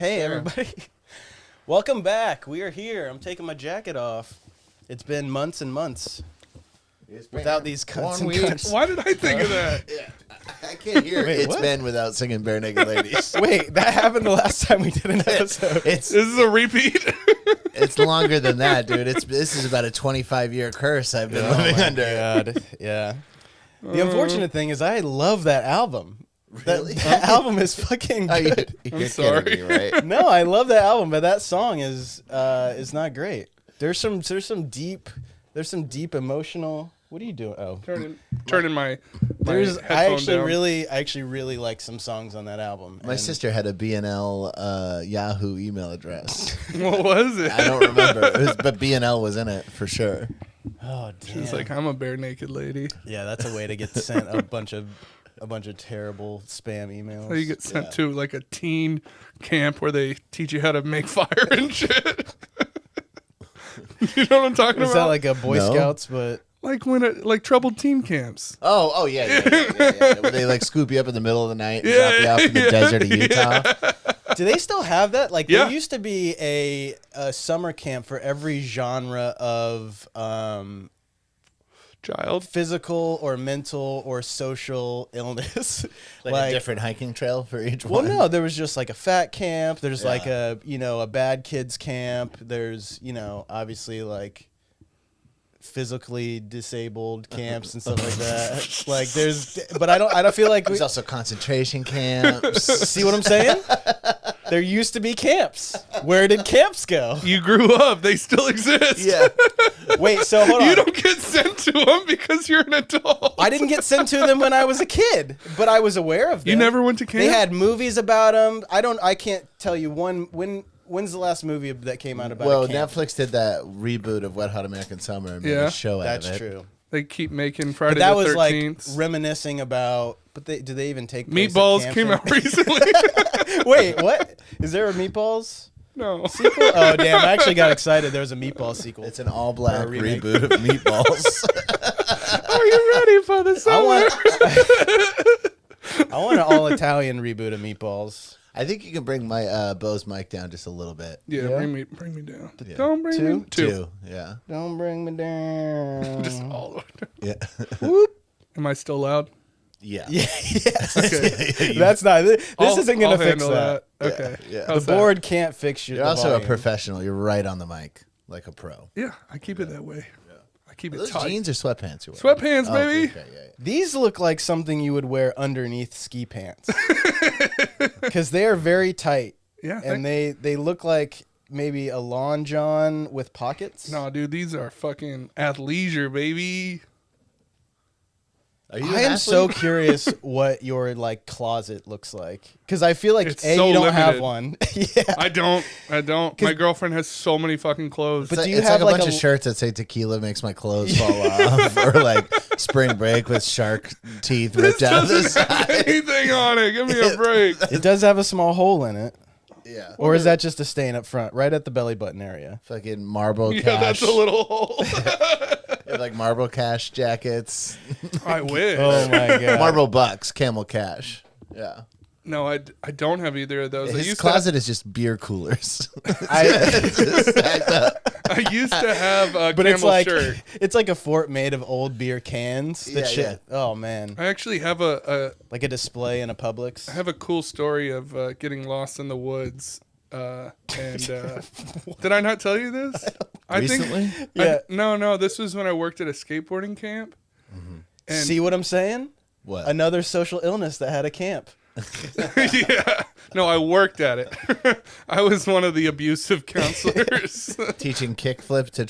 Hey, everybody. Welcome back. We are here. I'm taking my jacket off. It's been months and months without these cuts and cuts. Why did I think of that? Yeah, I can't hear Wait, It's what? been without singing Bare Naked Ladies. Wait, that happened the last time we did an episode. It's This is a repeat. it's longer than that, dude. This is about a 25-year curse I've been living under. God. Yeah. The unfortunate thing is I love that album. Really? That album is fucking Oh, good. you're sorry. kidding me, right? No, I love that album, but that song is not great. There's some deep emotional. What are you doing? Oh, Turning my I headphone down. actually really like some songs on that album. My and sister had a BNL Yahoo email address. What was it? I don't remember, but BNL was in it for sure. Oh, damn. She's like, I'm a bare naked lady. Yeah, that's a way to get sent a bunch of terrible spam emails. So you get sent to like a teen camp where they teach you how to make fire and shit. You know what I'm talking Is about? that like a Boy No. Scouts? But like like troubled teen camps. Oh, yeah. Where they like scoop you up in the middle of the night and drop you off in the desert of Utah. do they still have that? Like Yeah. there used to be a summer camp for every genre of Child. physical or mental or social illness. Like a different hiking trail for each Well, one. no, there was just like a fat camp. There's like Yeah. a bad kids camp. There's, obviously like physically disabled camps and stuff like that. Like but I don't feel like There's also concentration camps. see what I'm saying? There used to be camps. Where did camps go? You grew up. They still exist. Yeah. Wait, so hold on. You don't get sent to them because you're an adult. I didn't get sent to them when I was a kid, but I was aware of them. You never went to camp? They had movies about them. I can't tell you when's the last movie that came out about Well, a camp? Netflix did that reboot of Wet Hot American Summer and made Yeah. a show out That's of it. true. They keep making But Friday that the was 13th. like reminiscing about. But do they even take place at Meatballs camps came and- out recently. Wait, what? Is there a Meatballs No. sequel? Oh damn! I actually got excited. There was a Meatball sequel. It's an all-black Or a remake. reboot of Meatballs. Are you ready for the I summer? want. I want an all-Italian reboot of Meatballs. I think you can bring my Bose mic down just a little bit. Yeah, Yeah? bring me down. Yeah. Don't bring Two? me two. Yeah. Don't bring me down. Just all the way down. Yeah. Whoop. Am I still loud? Yeah. Yeah. Yes. Okay. That's not. This isn't gonna I'll fix handle that. Okay. Yeah. The How's that? board can't fix your. You're the also a volume. professional. You're right on the mic, like a pro. Yeah, I keep it that way. I keep Are it those tight. jeans or sweatpants you're wearing? Sweatpants, Oh, baby. okay, yeah. These look like something you would wear underneath ski pants, because they are very tight, Yeah. and they look like maybe a lawn john with pockets. No, dude, these are fucking athleisure, baby. Are you I an am so athlete? curious what your like closet looks like, because I feel like It's A, so you don't have limited. one. Yeah. I don't. My girlfriend has so many fucking clothes. But It's do like- you it's have, like a like, bunch a- of shirts that say tequila makes my clothes fall off, or like spring break with shark teeth this ripped out of the doesn't have side. anything on it. Give me a break. It does have a small hole in it, Yeah. or is that just a stain up front, right at the belly button area? Fucking marble Yeah, cash. that's a little hole. Like marble cash jackets. I wish. Oh my god! Marble bucks, camel cash. Yeah. No, I don't have either of those. His closet is just beer coolers. I, I used to have a but camel it's like shirt. it's like a fort made of old beer cans. That Yeah, shit. Oh man, I actually have a like a display in a Publix. I have a cool story of getting lost in the woods. Did I not tell you this? Recently? Yeah. No. This was when I worked at a skateboarding camp. And See what I'm saying? What? Another social illness that had a camp. yeah. No, I worked at it. I was one of the abusive counselors. Teaching kickflip to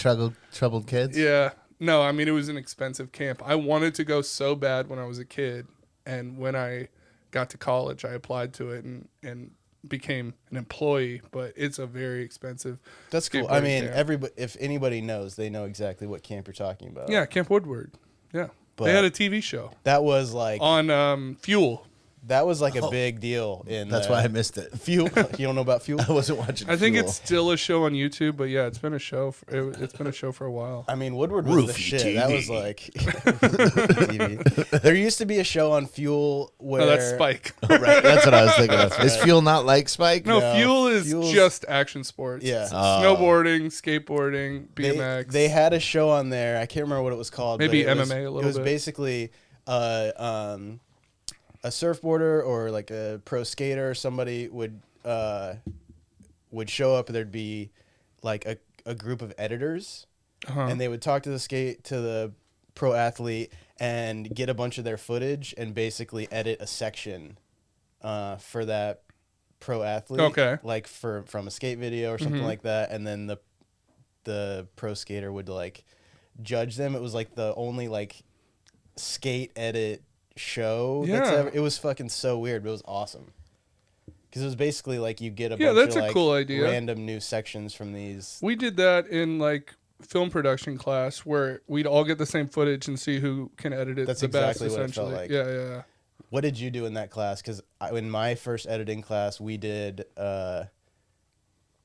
troubled kids? Yeah. No, I mean, it was an expensive camp. I wanted to go so bad when I was a kid. And when I got to college, I applied to it and became an employee. But it's a very expensive. That's cool. I skateboarding mean, camp. everybody, if anybody knows, they know exactly what camp you're talking about. Yeah, Camp Woodward. Yeah. But they had a TV show that was like on Fuel. That was like a big deal in. That's why I missed it. Fuel. You don't know about Fuel? I wasn't watching. I think Fuel. it's still a show on YouTube, but yeah, it's been a show. It's been a show for a while. I mean, Woodward was the Roofie shit. TV. That was like. TV. There used to be a show on Fuel where. No, that's Spike. Right, that's what I was thinking. Of. That's Is right. Fuel not like Spike? No, No, Fuel is Fuel's- just action sports. Yeah. It's Oh. snowboarding, skateboarding, BMX. They had a show on there. I can't remember what it was called. but Maybe it was- MMA a little It was bit. basically a surfboarder or like a pro skater or somebody would show up, and there'd be like a group of editors, Uh-huh. and they would talk to the pro athlete and get a bunch of their footage and basically edit a section for that pro athlete. Okay. Like from a skate video or something like that, and then the pro skater would like judge them. It was like the only like skate edit show that's Yeah. ever. It was fucking so weird, but it was awesome. Because it was basically like you get a Yeah, bunch that's of a like cool idea. random new sections from these. We did that in like film production class where we'd all get the same footage and see who can edit it That's the exactly best. what it felt Essentially, like. yeah. What did you do in that class? Because in my first editing class, we did.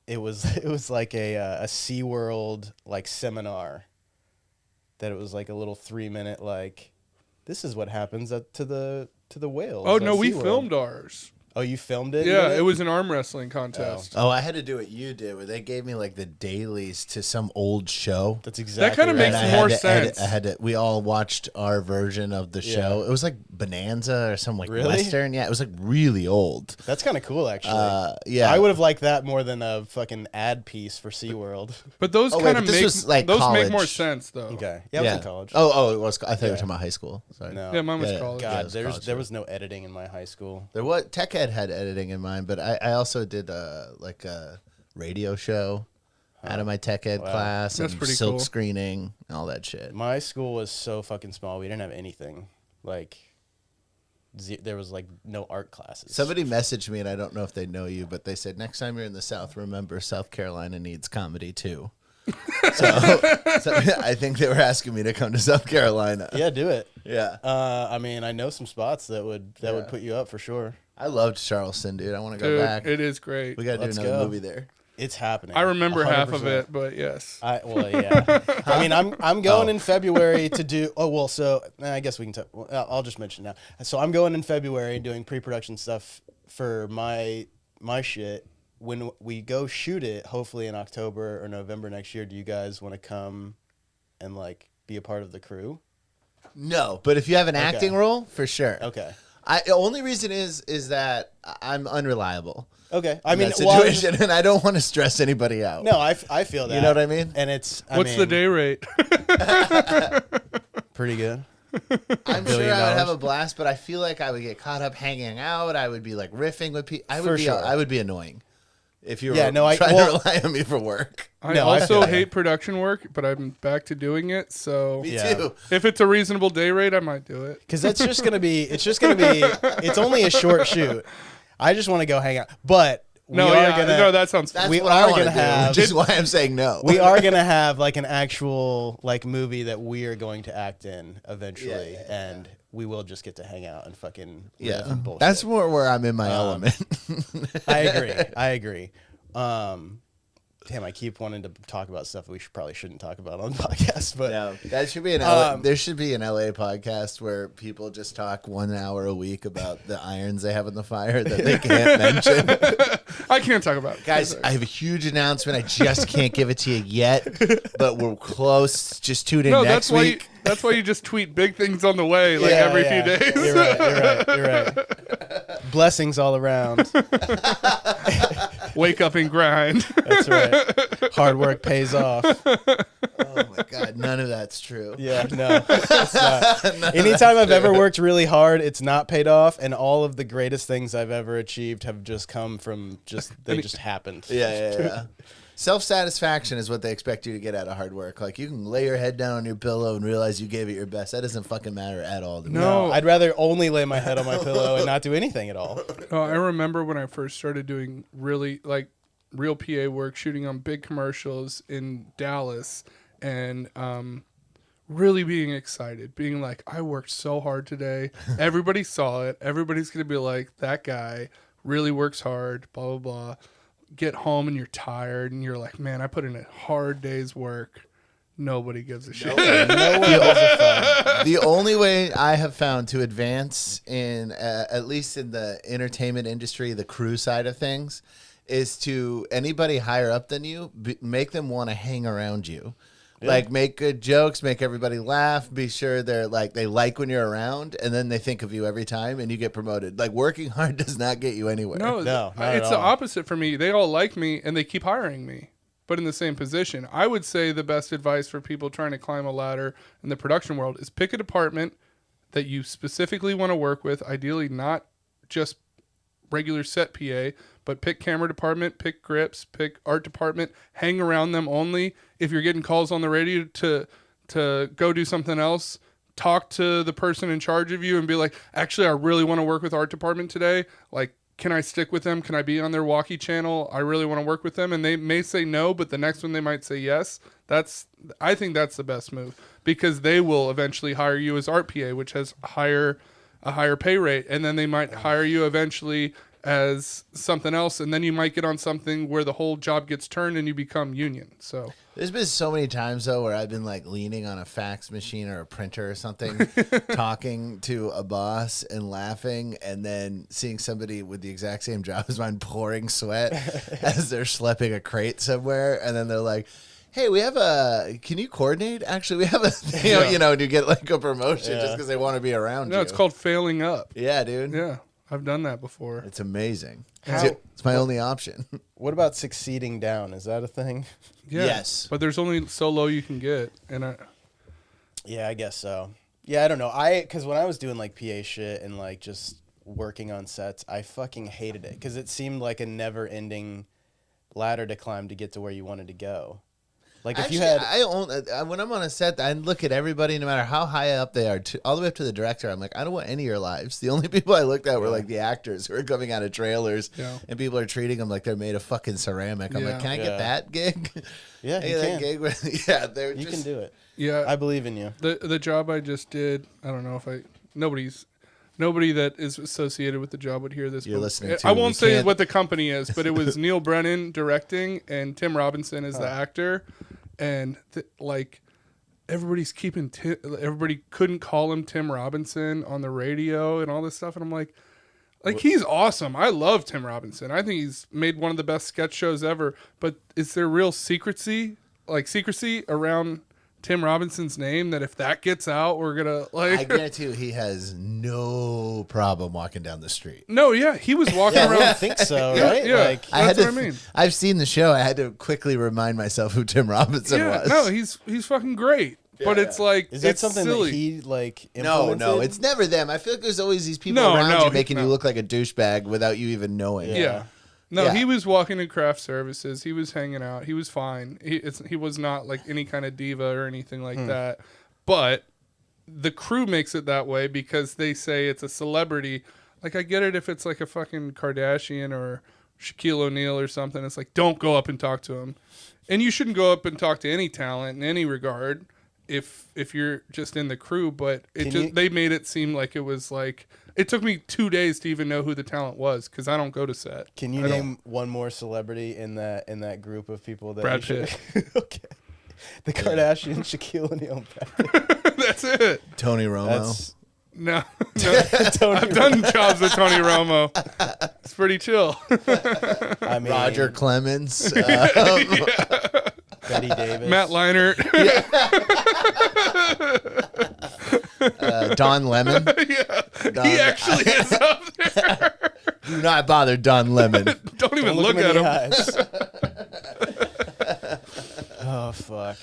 It was like a SeaWorld like seminar. That it was like a little 3-minute like, this is what happens to the whales. Oh at no, we SeaWorld. filmed ours. Oh, you filmed it? Yeah, with it was an arm wrestling contest. Oh, I had to do what you did, where they gave me like the dailies to some old show. That's exactly. kinda right. makes And I more had to edit- sense. we all watched our version of the show. It was like Bonanza or some like Really? Western. Yeah, it was like really old. That's kind of cool, actually. Yeah. I would have liked that more than a fucking ad piece for SeaWorld. But those Oh, wait, kind but of this make was, like, those make more college. sense though. Okay. Yeah, I was in college. Oh, it was. I thought you were Yeah. talking about high school. Sorry. No. Yeah, mine was Yeah, college. yeah, God, it was college, there yeah. was no editing in my high school. There was Tech Ed had editing in mind, but I also did like a radio show out of my Tech Ed Wow. class That's and pretty silk cool. screening and all that shit. My school was so fucking small. We didn't have anything. Like, there was like no art classes. Somebody messaged me, and I don't know if they know you, but they said next time you're in the South, remember South Carolina needs comedy too. so I think they were asking me to come to South Carolina. Yeah, do it. Yeah. I mean, I know some spots that would put you up for sure. I loved Charleston, dude. I want to go Dude, back. it is great. We got to do Let's another go. movie there. It's happening. I remember half of 100%. it, but yes. Well, yeah. I mean, I'm going in February to do. Oh well, so I guess we can. I'll just mention now. So I'm going in February doing pre-production stuff for my shit. When we go shoot it, hopefully in October or November next year, do you guys want to come and like be a part of the crew? No, but if you have an acting role, for sure. Okay. The only reason is that I'm unreliable. Okay. I in mean, that well, situation, and I don't want to stress anybody out. no, I feel that. You know what I mean? And it's What's the day rate? Pretty good. I'm $1 sure billion. I would have a blast, but I feel like I would get caught up hanging out. I would be like riffing with people. For sure. I would be annoying if you were Yeah, no, trying well- to rely on me for work. I No, I feel also that. hate production work, but I'm back to doing it. So Me Yeah. too. if it's a reasonable day rate, I might do it. Because it's only a short shoot. I just want to go hang out. But No, we are yeah, gonna, no, that sounds That's fun. We what I are want to gonna do, have- which is why I'm saying no. we are gonna have like an actual like movie that we are going to act in eventually, Yeah. and we will just get to hang out and fucking riff Yeah, and bullshit. that's more where I'm in my element. I agree. Damn, I keep wanting to talk about stuff we probably shouldn't talk about on the podcast, but No, that should be an there should be an LA podcast where people just talk 1 hour a week about the irons they have in the fire that they can't mention. I can't talk about it. Guys, I have a huge announcement. I just can't give it to you yet, but we're close. Just tune in No, next week. that's why you just tweet big things on the way, like Yeah, every yeah. few days. You're right. Blessings all around. Wake up and grind. That's right. Hard work pays off. Oh my god, none of that's true. Yeah, no. It's not. Anytime I've ever worked really hard, it's not paid off, and all of the greatest things I've ever achieved have just come from they just happened. Yeah. Self-satisfaction is what they expect you to get out of hard work. Like, you can lay your head down on your pillow and realize you gave it your best. That doesn't fucking matter at all to me. No. I'd rather only lay my head on my pillow and not do anything at all. Oh, I remember when I first started doing really like real PA work, shooting on big commercials in Dallas, and really being excited, being like, I worked so hard today. Everybody saw it. Everybody's going to be like, that guy really works hard, blah, blah, blah. Get home and you're tired and you're like, man, I put in a hard day's work. Nobody gives a shit. The only way I have found to advance in, at least in the entertainment industry, the crew side of things, is to anybody higher up than you, make them want to hang around you. Yeah. Like, make good jokes, make everybody laugh, be sure they're like, they like when you're around, and then they think of you every time and you get promoted. Like, working hard does not get you anywhere. No, it's the opposite for me. They all like me and they keep hiring me, but in the same position. I would say the best advice for people trying to climb a ladder in the production world is pick a department that you specifically want to work with, ideally not just regular set PA, but pick camera department, pick grips, pick art department, hang around them only. If you're getting calls on the radio to go do something else, talk to the person in charge of you and be like, actually, I really want to work with art department today. Like, can I stick with them? Can I be on their walkie channel? I really want to work with them. And they may say no, but the next one they might say yes. I think that's the best move, because they will eventually hire you as art PA, which has a higher pay rate. And then they might hire you eventually as something else. And then you might get on something where the whole job gets turned and you become union. So there's been so many times, though, where I've been like leaning on a fax machine or a printer or something, talking to a boss and laughing, and then seeing somebody with the exact same job as mine pouring sweat as they're schlepping a crate somewhere. And then they're like, hey, can you coordinate? Actually, we have a, you get like a promotion just because they want to be around you. No, it's called failing up. Yeah, dude. Yeah, I've done that before. It's amazing. It's my only option. What about succeeding down? Is that a thing? Yeah, yes. But there's only so low you can get. Yeah, I guess so. Yeah, I don't know. Because when I was doing like PA shit and like just working on sets, I fucking hated it because it seemed like a never ending ladder to climb to get to where you wanted to go. Like if you had, when I'm on a set, I look at everybody, no matter how high up they are, all the way up to the director. I'm like, I don't want any of your lives. The only people I looked at were like the actors who are coming out of trailers, and people are treating them like they're made of fucking ceramic. I'm like, can I get that gig? Yeah, you can. Gig where, you can do it. Yeah, I believe in you. The job I just did, I don't know if nobody that is associated with the job would hear this. You're listening to. I won't say what the company is, but it was Neil Brennan directing and Tim Robinson is the actor. And like everybody couldn't call him Tim Robinson on the radio and all this stuff. And I'm like he's awesome. I love Tim Robinson. I think he's made one of the best sketch shows ever. But is there real secrecy around Tim Robinson's name that if that gets out, we're gonna like? I guarantee you, he has no problem walking down the street. No, yeah, he was walking around. I think so, right? Yeah, like, that's what I mean. I've seen the show. I had to quickly remind myself who Tim Robinson was. No, he's fucking great. But it's like, is that it's something silly. that he like implemented? No, it's never them. I feel like there's always these people around you making you look like a douchebag without you even knowing. Yeah. No, he was walking in craft services. He was hanging out. He was fine. He was not like any kind of diva or anything like that. But the crew makes it that way because they say it's a celebrity. Like, I get it if it's like a fucking Kardashian or Shaquille O'Neal or something. It's like, don't go up and talk to him. And you shouldn't go up and talk to any talent in any regard if you're just in the crew. But they made it seem like it was like... It took me 2 days to even know who the talent was because I don't go to set. Can you name one more celebrity in that group of people? That Brad Pitt. Okay. The Kardashians, Shaquille O'Neal, Brad Pitt. That's it. Tony Romo. No. I've done jobs with Tony Romo. It's pretty chill. I mean, Roger Clemens. Betty Davis. Matt Leinart. Don Lemon. He actually is up there. Do not bother Don Lemon. Don't even look at him. Oh, fuck.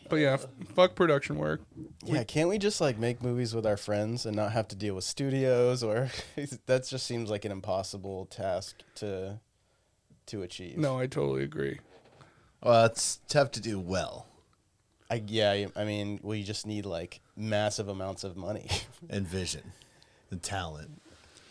But yeah, fuck production work. Yeah, can't we just like make movies with our friends and not have to deal with studios? Or that just seems like an impossible task to achieve. No, I totally agree. Well, it's tough to do well. I mean, we just need like massive amounts of money and vision and talent.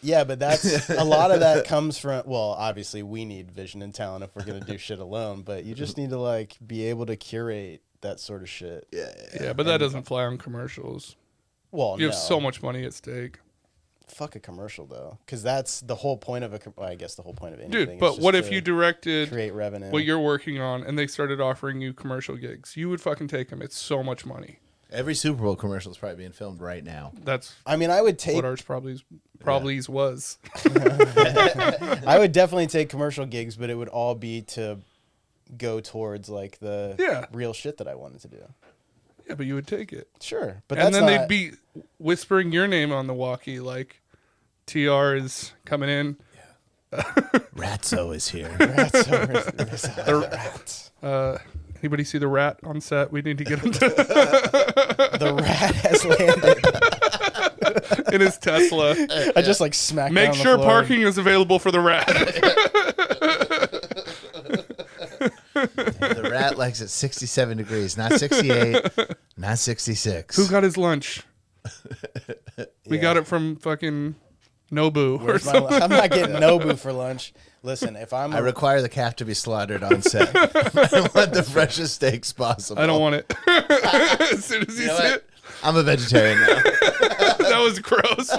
Yeah, but that's a lot of that comes from, well, obviously we need vision and talent if we're going to do shit alone, but you just need to like be able to curate that sort of shit. Yeah, but that doesn't fly on commercials. Well, You no. have so much money at stake. Fuck a commercial though, because that's the whole point of well, I guess the whole point of anything. Dude, is but just what if to you directed create revenue? what you're working on and they started offering you commercial gigs? You would fucking take them. It's so much money. Every Super Bowl commercial is probably being filmed right now. That's I mean, I would take. what ours probably was. I would definitely take commercial gigs, but it would all be to go towards like the real shit that I wanted to do. Yeah, but you would take it. Sure, but And that's then not, they'd be whispering your name on the walkie, like TR is coming in. Ratso is here. rats over rats. Anybody see the rat on set? We need to get him to The rat has landed. in his Tesla. I just like smacked. Make down on the sure floor. parking is available for the rat. The rat likes it 67 degrees, not 68, not 66. Who got his lunch? We Yeah. got it from fucking Nobu or Where's my something. I'm not getting Nobu for lunch. Listen, if I'm I require the calf to be slaughtered on set. I want the freshest steaks possible. I don't want it. As soon as you You know see what? it, I'm a vegetarian now. that was gross.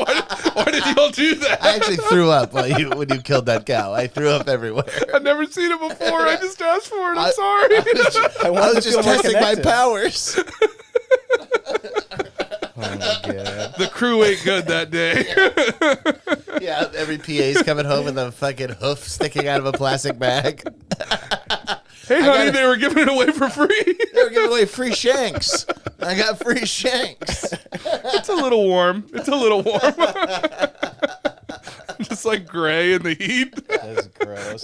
Why did y'all do that? I actually threw up when you killed that cow. I threw up everywhere. I've never seen it before. I just asked for it. I'm sorry. I I wanted was to just feel more testing my connected. powers. Oh my god. The crew ate good that day. Yeah, every PA's coming home with a fucking hoof sticking out of a plastic bag. Hey, honey, they were giving it away for free. They were giving away free shanks. I got free shanks. It's a little warm. It's a little warm. Just like gray in the heat. That's gross.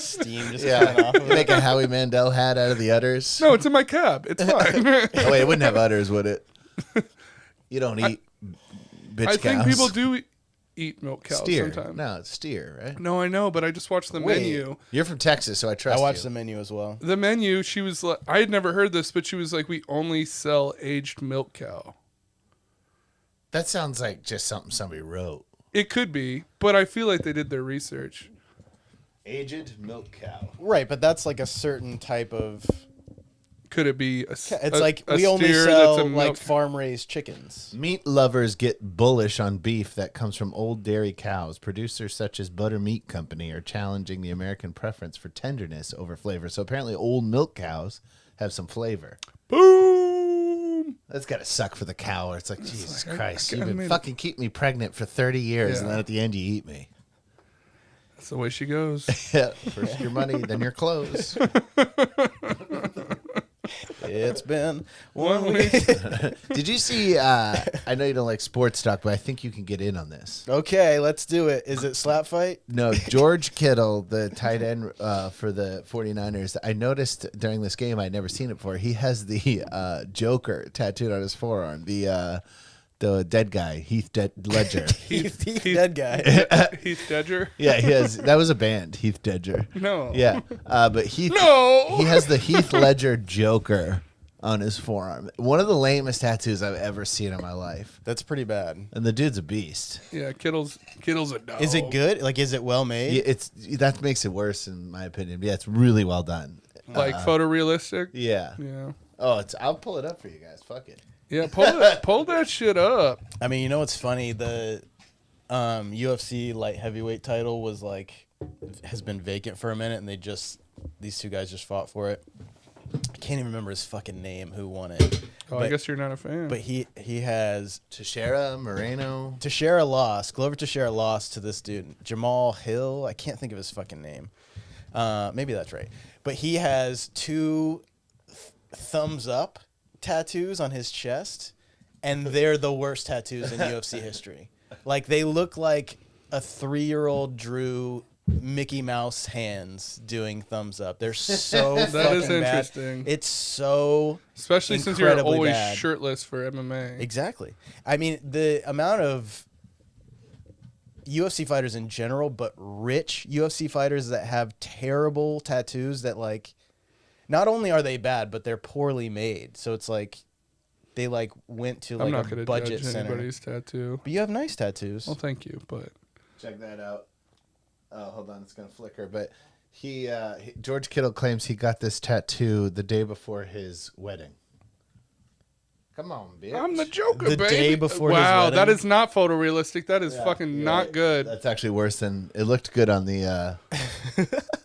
Steam just coming Yeah, off of you it. make a Howie Mandel hat out of the udders. No, it's in my cab. It's fine. Oh wait, it wouldn't have udders, would it? You don't eat bitch I cows. think people do eat milk cows steer. sometimes. No, it's steer, right? No, I know, but I just watched the Wait. menu. You're from Texas, so I trust I watched you. the menu as well. The menu, she was like, I had never heard this, but she was like, we only sell aged milk cow. That sounds like just something somebody wrote. It could be, but I feel like they did their research. Aged milk cow. Right, but that's like a certain type of. Could it be a It's like we only steer sell that's a like milk- farm raised chickens. Meat lovers get bullish on beef that comes from old dairy cows. Producers such as Butter Meat Company are challenging the American preference for tenderness over flavor. So apparently old milk cows have some flavor. Boom. That's got to suck for the cow. It's like, Jesus like, Christ, I you've been made it. fucking keep me pregnant for 30 years, and Yeah. then at the end you eat me. That's the way she goes. Yeah, first your money, then your clothes. It's been One one week. week. Did you see, I know you don't like sports talk, but I think you can get in on this. Okay, let's do it. Is it slap fight? No, George Kittle, the tight end for the 49ers, I noticed during this game, I'd never seen it before, he has the Joker tattooed on his forearm, the dead guy, Heath Ledger. Heath dead guy. Heath Ledger. Yeah, he has. That was a band, Heath Ledger. No. Yeah, but Heath. No. He has the Heath Ledger Joker on his forearm. One of the lamest tattoos I've ever seen in my life. That's pretty bad. And the dude's a beast. Yeah, Kittle's a dog. Is it good? Like, is it well made? Yeah, that makes it worse in my opinion. Yeah, it's really well done. Like photorealistic? Yeah. Yeah. Oh, I'll pull it up for you guys. Fuck it. Yeah, pull that shit up. I mean, you know what's funny? The UFC light heavyweight title has been vacant for a minute, and these two guys just fought for it. I can't even remember his fucking name who won it. Oh, I guess you're not a fan. But he has Teixeira, Moreno. Teixeira lost. Glover Teixeira lost to this dude, Jamal Hill. I can't think of his fucking name. Maybe that's right. But he has two thumbs up tattoos on his chest, and they're the worst tattoos in UFC history. Like, they look like a 3-year-old drew Mickey Mouse hands doing thumbs up. They're so That fucking is interesting. bad. It's so Especially since you're incredibly always bad. shirtless for MMA. Exactly. I mean, the amount of UFC fighters in general, but rich UFC fighters that have terrible tattoos that, like, not only are they bad, but they're poorly made. So it's like they like went to I'm like not a going to budget judge center. anybody's tattoo. But you have nice tattoos. Well, thank you, but Check that out. Oh, hold on, it's gonna flicker. But George Kittle claims he got this tattoo the day before his wedding. Come on, bitch. I'm the Joker, The baby. day before his wow, wedding? that is not photorealistic. That is fucking You're not right. good. That's actually worse than it looked good on the.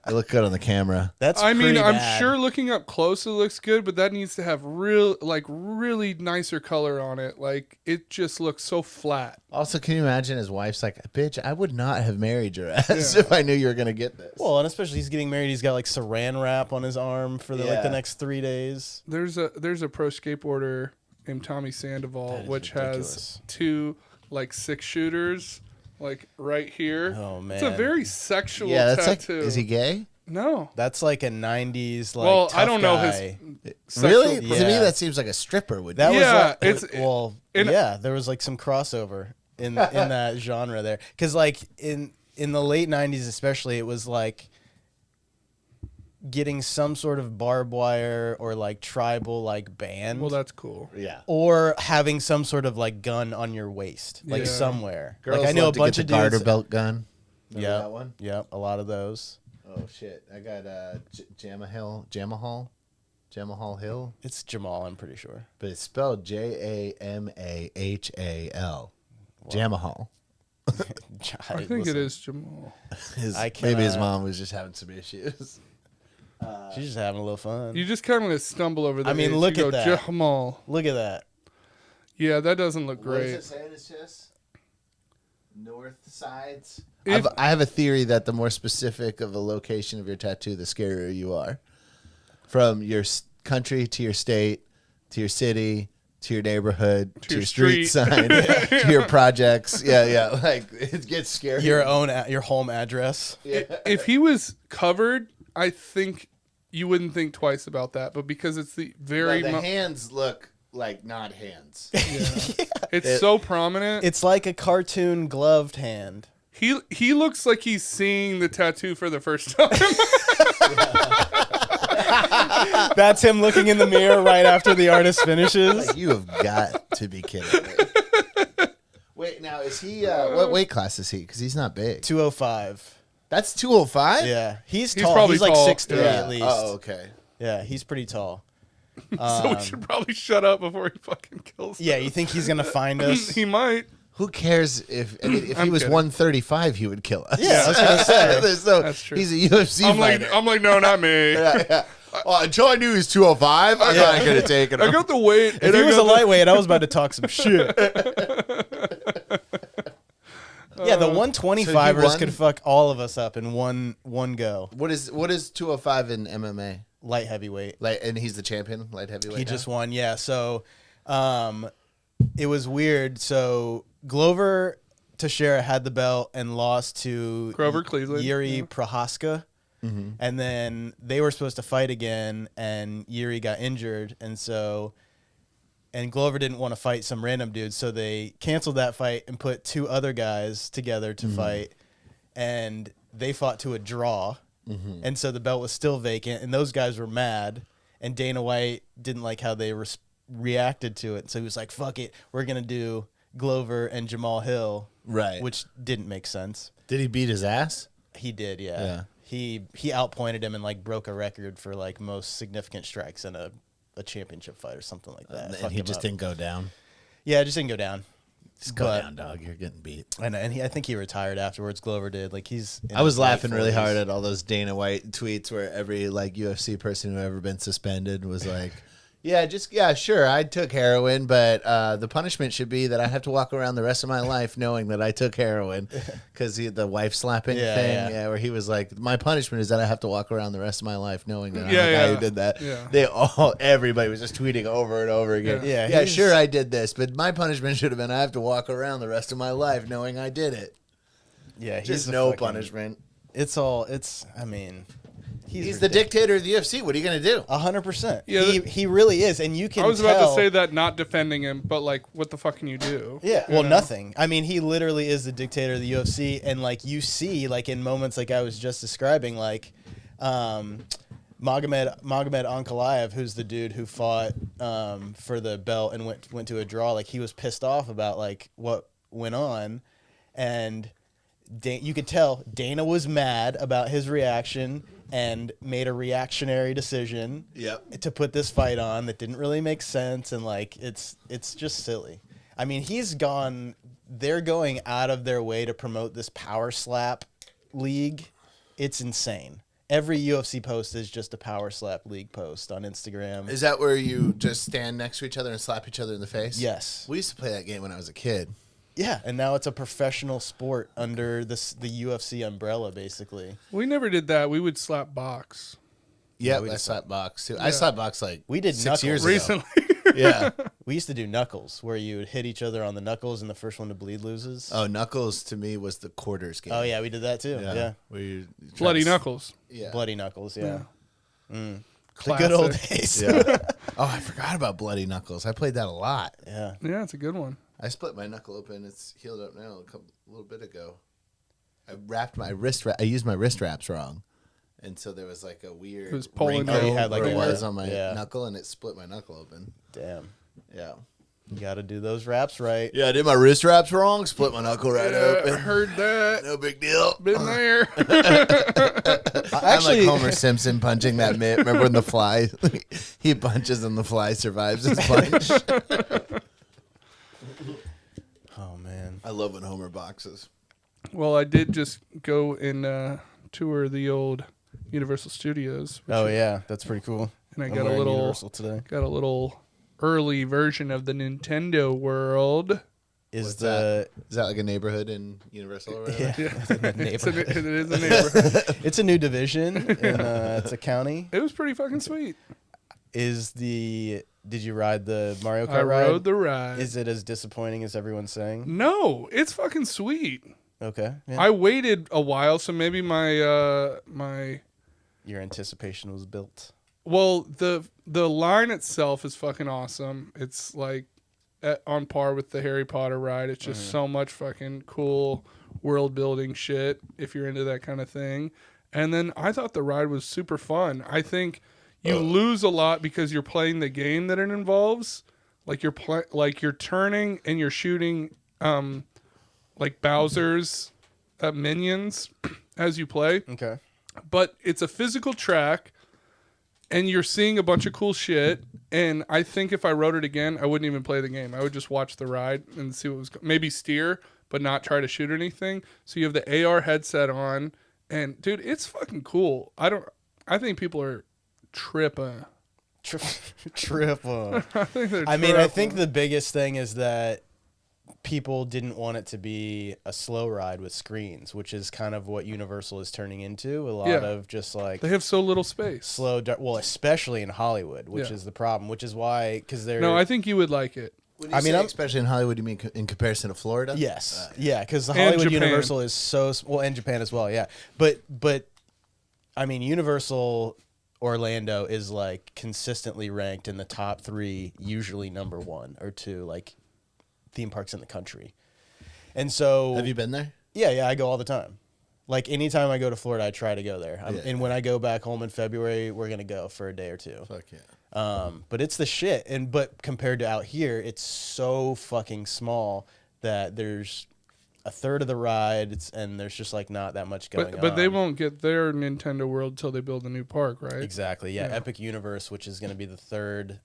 It looked good on the camera. That's I mean, pretty I'm bad. sure looking up close it looks good, but that needs to have really nicer color on it. Like it just looks so flat. Also, can you imagine his wife's like, "Bitch, I would not have married your ass if I knew you were gonna get this." Well, and especially he's getting married. He's got like saran wrap on his arm for the Yeah. next 3 days. There's a pro skateboarder named Tommy Sandoval, That is which ridiculous. has 2 like 6-shooters like right here. Oh, It's a man. very sexual yeah, that's tattoo. like. Is he gay? No. That's like a 90s like Well, tough I don't know guy. his Really? sexual- To me, Yeah. that seems like a stripper would. That do. Yeah, was it's- well, in- yeah, there was like some crossover in that genre there. Cuz like in the late 90s especially, it was like getting some sort of barbed wire or like tribal like band, Well, that's cool. Yeah. or having some sort of like gun on your waist, like Yeah. somewhere. Girls like I know a love to bunch get of the garter dudes. belt gun. Remember Yeah, that one? Yep, a lot of those. Oh shit! I got Jamahal Hill, It's Jamal, I'm pretty sure. but it's spelled Jamahal. Jamahal. I think it is Jamal. I Maybe his cannot- mom was just having some issues. She's just having a little fun. You just kind of stumble over the I mean, H. look You at go, that. Jamal. Look at that. Yeah, that doesn't look What does great. it say on his chest? North sides. If- I have a theory that the more specific of a location of your tattoo, the scarier you are. From your country to your state, to your city, to your neighborhood, to your your street street. sign, to your projects. Yeah. Like it gets scary. Your home address. If he was covered, I think you wouldn't think twice about that. But because it's the very, the hands look like not hands. it's so prominent. It's like a cartoon gloved hand. He looks like he's seeing the tattoo for the first time. That's him looking in the mirror right after the artist finishes. Like, you have got to be kidding me. Wait, now is he? What weight class is he? Because he's not big. 205. That's 205. Yeah, he's He's tall. probably He's like tall. 6'3" Yeah. at least. Oh, okay. Yeah, he's pretty tall. So we should probably shut up before he fucking kills. Yeah, you think he's gonna find us? He might. Who cares if he I'm was kidding. 135, he would kill us. Yeah, I was gonna say. There's no, That's true. He's a UFC I'm fighter. like, no, not me. Yeah. Oh, until I knew he was 205, I'm not going to take it. I got the weight. If he was a lightweight, I was about to talk some shit. Yeah, the 125ers won? could fuck all of us up in one go. What is 205 in MMA? Light heavyweight. And he's the champion, light heavyweight. He now? just won, yeah. So, it was weird. So Glover Teixeira had the belt and lost to Grover Cleveland, Yuri yeah. Prohaska, and then they were supposed to fight again, and Yuri got injured, and Glover didn't want to fight some random dude, so they canceled that fight and put 2 other guys together to fight, and they fought to a draw. And so the belt was still vacant, and those guys were mad, and Dana White didn't like how they reacted to it. So he was like, fuck it, we're going to do Glover and Jamal Hill, Right. which didn't make sense. Did he beat his ass? He did, yeah. Yeah. He outpointed him and like broke a record for like most significant strikes in a championship fight or something like that. And Fucked he him just up. didn't go down. Yeah, it just didn't go down. Just go But- down, dog. You're getting beat. And I think he retired afterwards. Glover did. Like he's. in I was his late laughing really 40s. hard at all those Dana White tweets where every like UFC person who ever been suspended was like, yeah, sure, I took heroin, but the punishment should be that I have to walk around the rest of my life knowing that I took heroin, because the wife slapping thing, where he was like, my punishment is that I have to walk around the rest of my life knowing that I'm the guy who did that. Yeah. Everybody was just tweeting over and over again. Yeah, he's- sure, I did this, but my punishment should have been I have to walk around the rest of my life knowing I did it. Yeah, Just a no fucking- punishment. I mean, He's the dictator of the UFC. What are you going to do? 100%. Yeah, he really is, and you can. I was about tell- to say that, not defending him, but like, what the fuck can you do? Yeah, You well, know? nothing. I mean, he literally is the dictator of the UFC, and like you see, like in moments like I was just describing, like Magomed Ankalaev, who's the dude who fought for the belt and went to a draw. Like he was pissed off about like what went on, and you could tell Dana was mad about his reaction, and made a reactionary decision Yep. to put this fight on that didn't really make sense, and like it's just silly. I mean, they're going out of their way to promote this power slap league. It's insane. Every UFC post is just a power slap league post on Instagram. Is that where you just stand next to each other and slap each other in the face? Yes. We used to play that game when I was a kid. Yeah, and now it's a professional sport under the UFC umbrella, basically. We never did that. We would slap box. Yeah, we I just slapped box too. I slapped box like We did 6 knuckles. years ago. Recently. Yeah. We used to do knuckles, where you would hit each other on the knuckles, and the first one to bleed loses. Oh, knuckles to me was the quarters game. Oh, yeah, we did that too. Yeah. Where you try Bloody to- knuckles. Yeah. Bloody knuckles, yeah. The Classic. good old days. Yeah. Oh, I forgot about bloody knuckles. I played that a lot. Yeah. Yeah, it's a good one. I split my knuckle open. It's healed up now. A little bit ago, I wrapped my wrist. I used my wrist wraps wrong, and so there was like a weird. It was pulling wrinkle out. You had, like, where a it was mark. on my Yeah. knuckle, and it split my knuckle open. Damn. Yeah. You got to do those wraps right. Yeah, I did my wrist wraps wrong. Split my knuckle right Yeah, I open. heard that. No big deal. Been there. I'm like Homer Simpson punching that mitt. Remember when the fly he punches and the fly survives his punch? Oh, man. I love when Homer boxes. Well, I did just go and tour the old Universal Studios, Oh, yeah. That's pretty cool. and I I'm got a wearing little Universal today. early version of the Nintendo World. Is Is that like a neighborhood in Universal or whatever? Yeah. It is a neighborhood. It's a new division, and it's a county. It was pretty fucking sweet. Did you ride the Mario Kart I ride? rode the ride. Is it as disappointing as everyone's saying? No, it's fucking sweet. Okay. Yeah. I waited a while, so maybe my Your anticipation was built. well, the line itself is fucking awesome. It's like on par with the Harry Potter ride. It's just so much fucking cool world building shit if you're into that kind of thing. And then I thought the ride was super fun. I think you lose a lot because you're playing the game that it involves. Like you're turning and you're shooting like Bowser's minions as you play. Okay. But it's a physical track and you're seeing a bunch of cool shit. And I think if I wrote it again, I wouldn't even play the game. I would just watch the ride and see what was maybe steer, but not try to shoot anything. So you have the AR headset on, and dude, it's fucking cool. I think people are tripping. Triple. I think they're I mean, I tripping. think the biggest thing is that people didn't want it to be a slow ride with screens, which is kind of what Universal is turning into. A lot Yeah. of just like they have so little space. slow, well, especially in Hollywood, which Yeah. is the problem, which is why, because they're. No, I think you would like it. When you I mean, say I'm- especially in Hollywood, you mean in comparison to Florida? Yes. Yeah, because the And Hollywood Japan. Universal is so well, and Japan as well. Yeah, but I mean, Universal Orlando is like consistently ranked in the top 3, usually number 1 or 2, like theme parks in the country. And so, Have you been there? yeah, I go all the time. Like anytime I go to Florida, I try to go there. Yeah. And when I go back home in February, we're gonna go for a day or 2. Fuck yeah. But it's the shit. But compared to out here, it's so fucking small that there's a third of the ride, and there's just like not that much going on. But they won't get their Nintendo World until they build a new park, right? Exactly. Yeah. Yeah. Epic Universe, which is going to be the third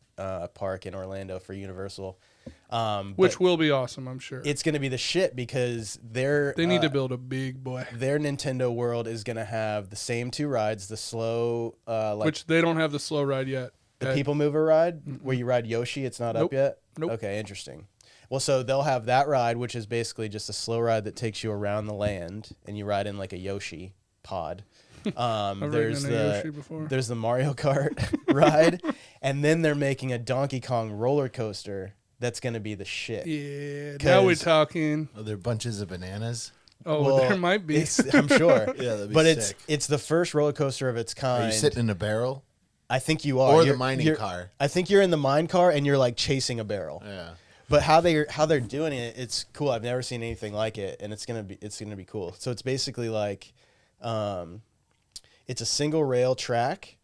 park in Orlando for Universal. Which but will be awesome, I'm sure. it's going to be the shit because They need to build a big boy, their Nintendo World is going to have the same 2 rides, the slow, like which they don't have the slow ride yet. the People Mover ride where you ride Yoshi. It's not Nope. up yet. Nope. Okay, interesting. Well, so they'll have that ride, which is basically just a slow ride that takes you around the land, and you ride in like a Yoshi pod. I've There's ridden in a Yoshi the before. there's the Mario Kart ride, and then they're making a Donkey Kong roller coaster that's going to be the shit. Yeah, now we're 'Cause- talking. Are there bunches of bananas? Oh, Well, there might be. I'm sure. Yeah, that'd be But sick. it's the first roller coaster of its Are kind. you sitting in a barrel? I think you are. Or the You're- mining you're- car? I think you're in the mine car and you're like chasing a barrel. Yeah. But how they're doing it, it's cool. I've never seen anything like it, and it's gonna be cool. So it's basically like, it's a single rail track,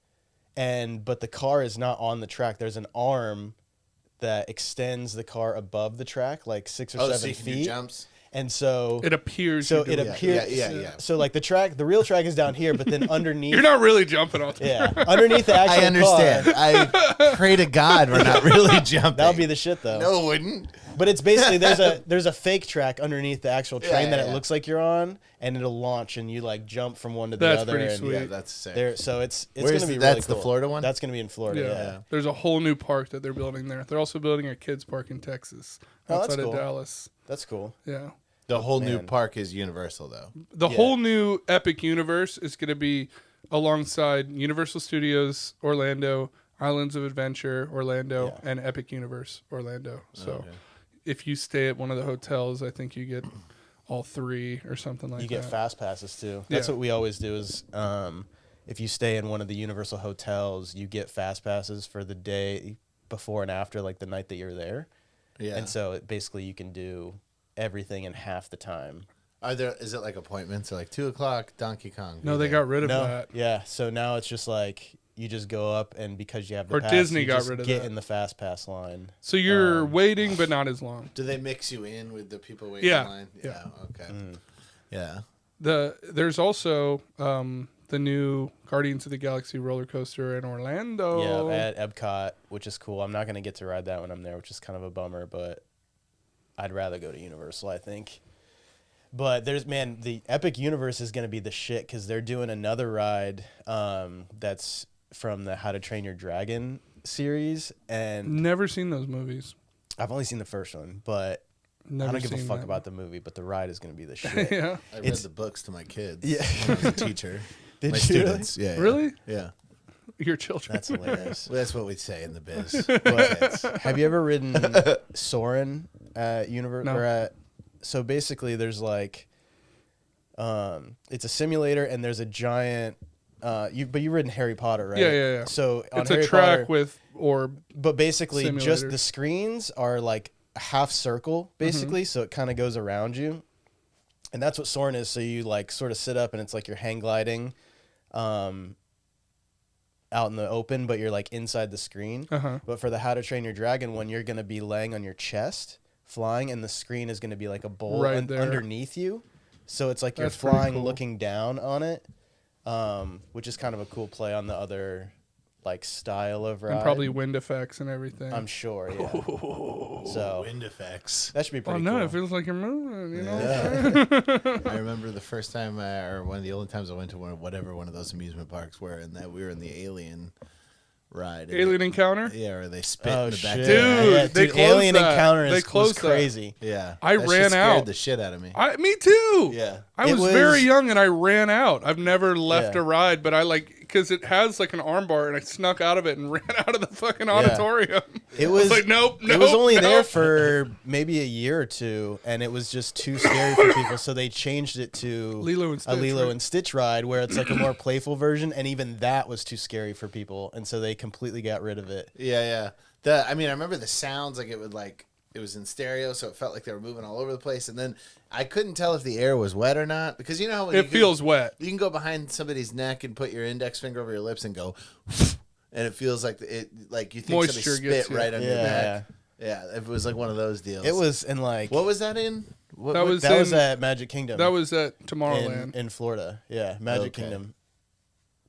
but the car is not on the track. There's an arm that extends the car above the track, like 6 or 7 so you can do feet, jumps? And so It appears. So you're it doing appears. Yeah. So like the real track is down here, but then underneath. You're not really jumping off. Yeah, underneath the actual I understand. car. I pray to God we're not really jumping. That would be the shit though. No, it wouldn't. But it's basically there's a fake track underneath the actual train that it yeah. looks like you're on, and it'll launch, and you like jump from one to the That's other. pretty and sweet. Yeah, that's sick. There, so it's Where's gonna be the- really that's the cool. Florida one? That's gonna be in Florida. Yeah. Yeah. There's a whole new park that they're building there. They're also building a kids park in Texas Oh, that's outside cool. of Dallas. That's cool. Yeah. The whole new Man. park is Universal, though. The Yeah. whole new Epic Universe is going to be alongside Universal Studios Orlando, Islands of Adventure Orlando, Yeah. and Epic Universe Orlando. So Okay. if you stay at one of the hotels, I think you get all three or something like You that. get fast passes too. That's Yeah. what we always do. Is if you stay in one of the Universal hotels, you get fast passes for the day before and after, like the night that you're there. Yeah. And so basically you can do everything in half the time. Is it like appointments or like 2:00 Donkey Kong? No, be they there? got rid of No, that. yeah. So now it's just like you just go up, and because you have the Or pass, Disney you got just rid of get that. in the fast pass line. So you're waiting, but not as long. Do they mix you in with the people waiting Yeah. in line? Yeah. Okay. Mm. Yeah. There's also the new Guardians of the Galaxy roller coaster in Orlando. Yeah, at Epcot, which is cool. I'm not gonna get to ride that when I'm there, which is kind of a bummer, but I'd rather go to Universal, I think. But the Epic Universe is gonna be the shit because they're doing another ride that's from the How to Train Your Dragon series, and Never seen those movies. I've only seen the first one, but Never I don't give a seen fuck that about the movie. But the ride is gonna be the shit. yeah. I read It's- the books to my kids. Yeah. when I was a teacher. Did my you really? students. Yeah. Really? Yeah. Your children. That's hilarious. Well, that's what we say in the biz. But have you ever ridden Soarin' at Universal? No. So basically, there's like, it's a simulator, and there's a giant. But you've ridden Harry Potter, right? Yeah. So on It's Harry a track Potter, with orb. but basically, just simulators. the screens are like a half circle, basically. So it kind of goes around you, and that's what Soarin' is. So you like sort of sit up, and it's like you're hang gliding, out in the open, but you're like inside the screen. Uh-huh. But for the How to Train Your Dragon one, you're going to be laying on your chest, flying, and the screen is going to be like a bowl Right there. underneath you. So it's like you're That's pretty flying, cool. looking down on it, which is kind of a cool play on the other like style of ride. And probably wind effects and everything. I'm sure, yeah. So Wind effects. that should be oh pretty no, cool. it feels like you're moving. You know. Yeah. I remember the first time, or one of the only times I went to one of those amusement parks where we were in the Alien ride. And Alien Encounter. Yeah, or they spit Oh in the back. shit! Dude, Yeah, they closed Alien that. Encounter They was closed that. crazy. Yeah, I that shit ran scared out. the shit out of me. Me too. Yeah. I It was was- very young and I ran out. I've never left Yeah. a ride, but I because it has like an arm bar and I snuck out of it and ran out of the fucking auditorium. It I was was like, nope. It was only there nope. for maybe a year or two, and it was just too scary for people. So they changed it to Lilo and a Stitch, Lilo right? and Stitch ride, where it's like a more playful version, and even that was too scary for people, and so they completely got rid of it. Yeah. I remember the sounds, like it was in stereo, so it felt like they were moving all over the place. And then I couldn't tell if the air was wet or not, because you know how when It feels wet. you can go behind somebody's neck and put your index finger over your lips and go, and it feels like you think Moisture somebody gets spit you. right on your Yeah. neck. Yeah, it was like one of those deals. It was in like What was that in? That was that was in- at Magic Kingdom. That was at Tomorrowland. in Florida. Yeah, Magic Okay. Kingdom,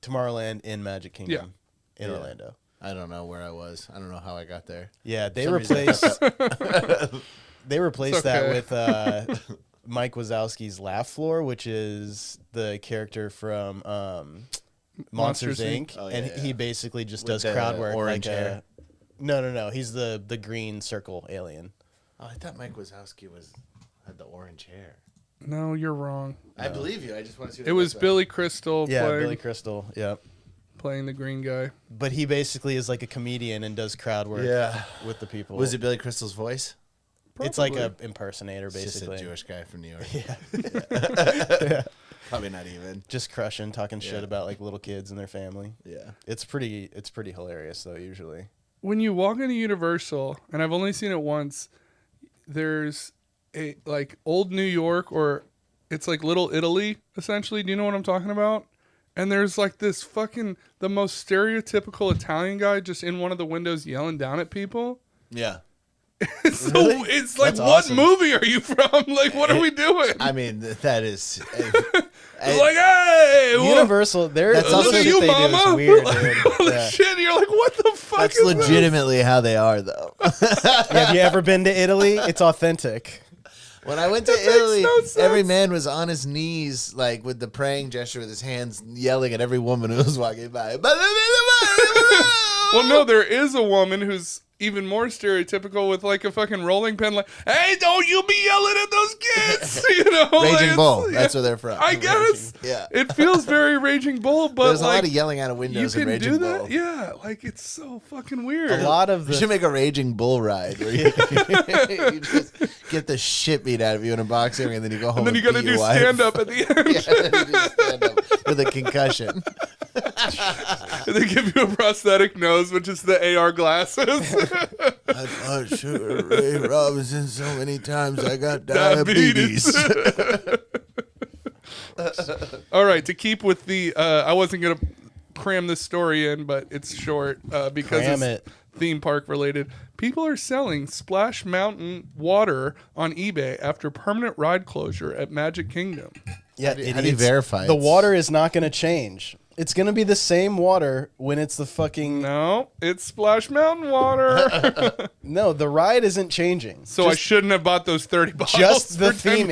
Tomorrowland in Magic Kingdom in Yeah. Orlando. I don't know where I was. I don't know how I got there. Yeah, they For some reason, I replaced thought they replaced It's that okay. with Mike Wazowski's Laugh Floor, which is the character from Monsters Monsters, Inc. Inc. Oh, and yeah. he basically just With does the crowd work orange like hair. No. He's the green circle alien. Oh, I thought Mike Wazowski had the orange hair. No, you're wrong. I believe you. I just want to see. What It was looks like. Billy Crystal Yeah, playing, Billy Crystal. Yeah, playing the green guy. but he basically is like a comedian and does crowd work. Yeah. with the people. Was it Billy Crystal's voice? It's like a Probably. impersonator, It's just basically. a Jewish guy from New York. Yeah, Probably not even. just crushing, talking shit Yeah. about like little kids and their family. Yeah. It's pretty hilarious though. Usually, When you walk into Universal, and I've only seen it once, there's a like old New York, or it's like Little Italy, essentially. Do you know what I'm talking about? And there's like this the most stereotypical Italian guy just in one of the windows yelling down at people. Yeah. So Really? it's like, That's what awesome. movie are you from? Like, what are we doing? I mean, that is. It's like, hey, Universal, their That's little also- shit you, they mama. do is weird, Like, dude. holy Yeah. shit! And you're like, what the fuck That's is this? legitimately how they are, though. Have you ever been to Italy? It's authentic. When I went to makes Italy, no sense. every man was on his knees, like with the praying gesture with his hands, yelling at every woman who was walking by. Well, no, there is a woman who's even more stereotypical with like a fucking rolling pin, like, hey, don't you be yelling at those kids, you know? like, Raging it's- Bull. yeah, That's where they're from. I guess. Yeah. It feels very Raging Bull, but There's a like, lot of yelling out of you windows in can Raging do that? Bull. Yeah, like it's so fucking weird. A lot of We should the make a Raging Bull ride where you, you just get the shit beat out of you in a boxing ring, and then you go home And then you got to beat do your wife. stand up at the end. Yeah, and then you stand up with a concussion. And they give you a prosthetic nose, which is the AR glasses. I fought Sugar Ray Robinson so many times I got Diabetes. diabetes. All right, to keep with the, I wasn't gonna cram this story in, but it's short because Cram it's it. theme park related. People are selling Splash Mountain water on eBay after permanent ride closure at Magic Kingdom. yeah, How do you idiots. verify the it's- water is not going to change. It's going to be the same water when it's the fucking No, it's Splash Mountain water. no. The ride isn't changing. So I shouldn't have bought those 30 bottles. Just the for 10 theming.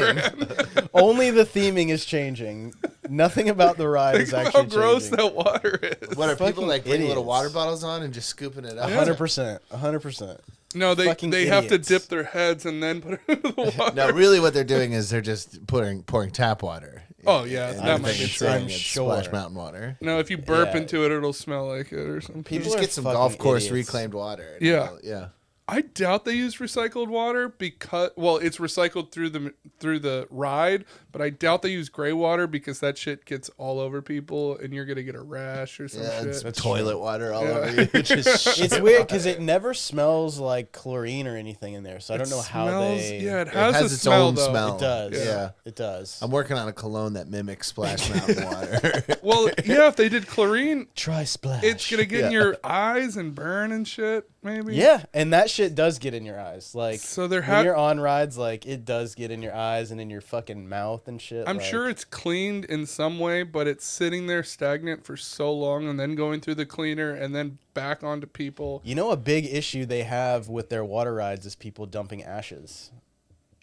grand. Only the theming is changing. Nothing about the ride is Think actually how gross changing. that water is. What are people Fucking like putting little idiots. water bottles on and just scooping it up? 100%. 100%. No, they Fucking have to idiots. dip their heads and then put it in the water. No, really, what they're doing is they're just pouring tap water. Oh, yeah, And that they're might be saying true. I'm it's sure. Splash Mountain water. No, if you burp Yeah. into it, it'll smell like it or something. You People just are get some fucking golf course idiots. reclaimed water. and Yeah. yeah. I doubt they use recycled water because, well, it's recycled through the ride, but I doubt they use gray water because that shit gets all over people and you're gonna get a rash or some Yeah, shit. it's toilet water all Yeah. over you. It's weird because it never smells like chlorine or anything in there. So I don't know how Smells- they. Yeah, it It has, has a its smell, own though. smell. It does. Yeah. It does. I'm working on a cologne that mimics Splash Mountain water. Well, yeah, if they did chlorine, Try splash. it's gonna get in Yeah. your eyes and burn and shit. Maybe. Yeah, and that shit does get in your eyes. Like, So there when you're on rides, like it does get in your eyes and in your fucking mouth and shit. I'm like, sure it's cleaned in some way, but it's sitting there stagnant for so long and then going through the cleaner and then back onto people. You know, a big issue they have with their water rides is people dumping ashes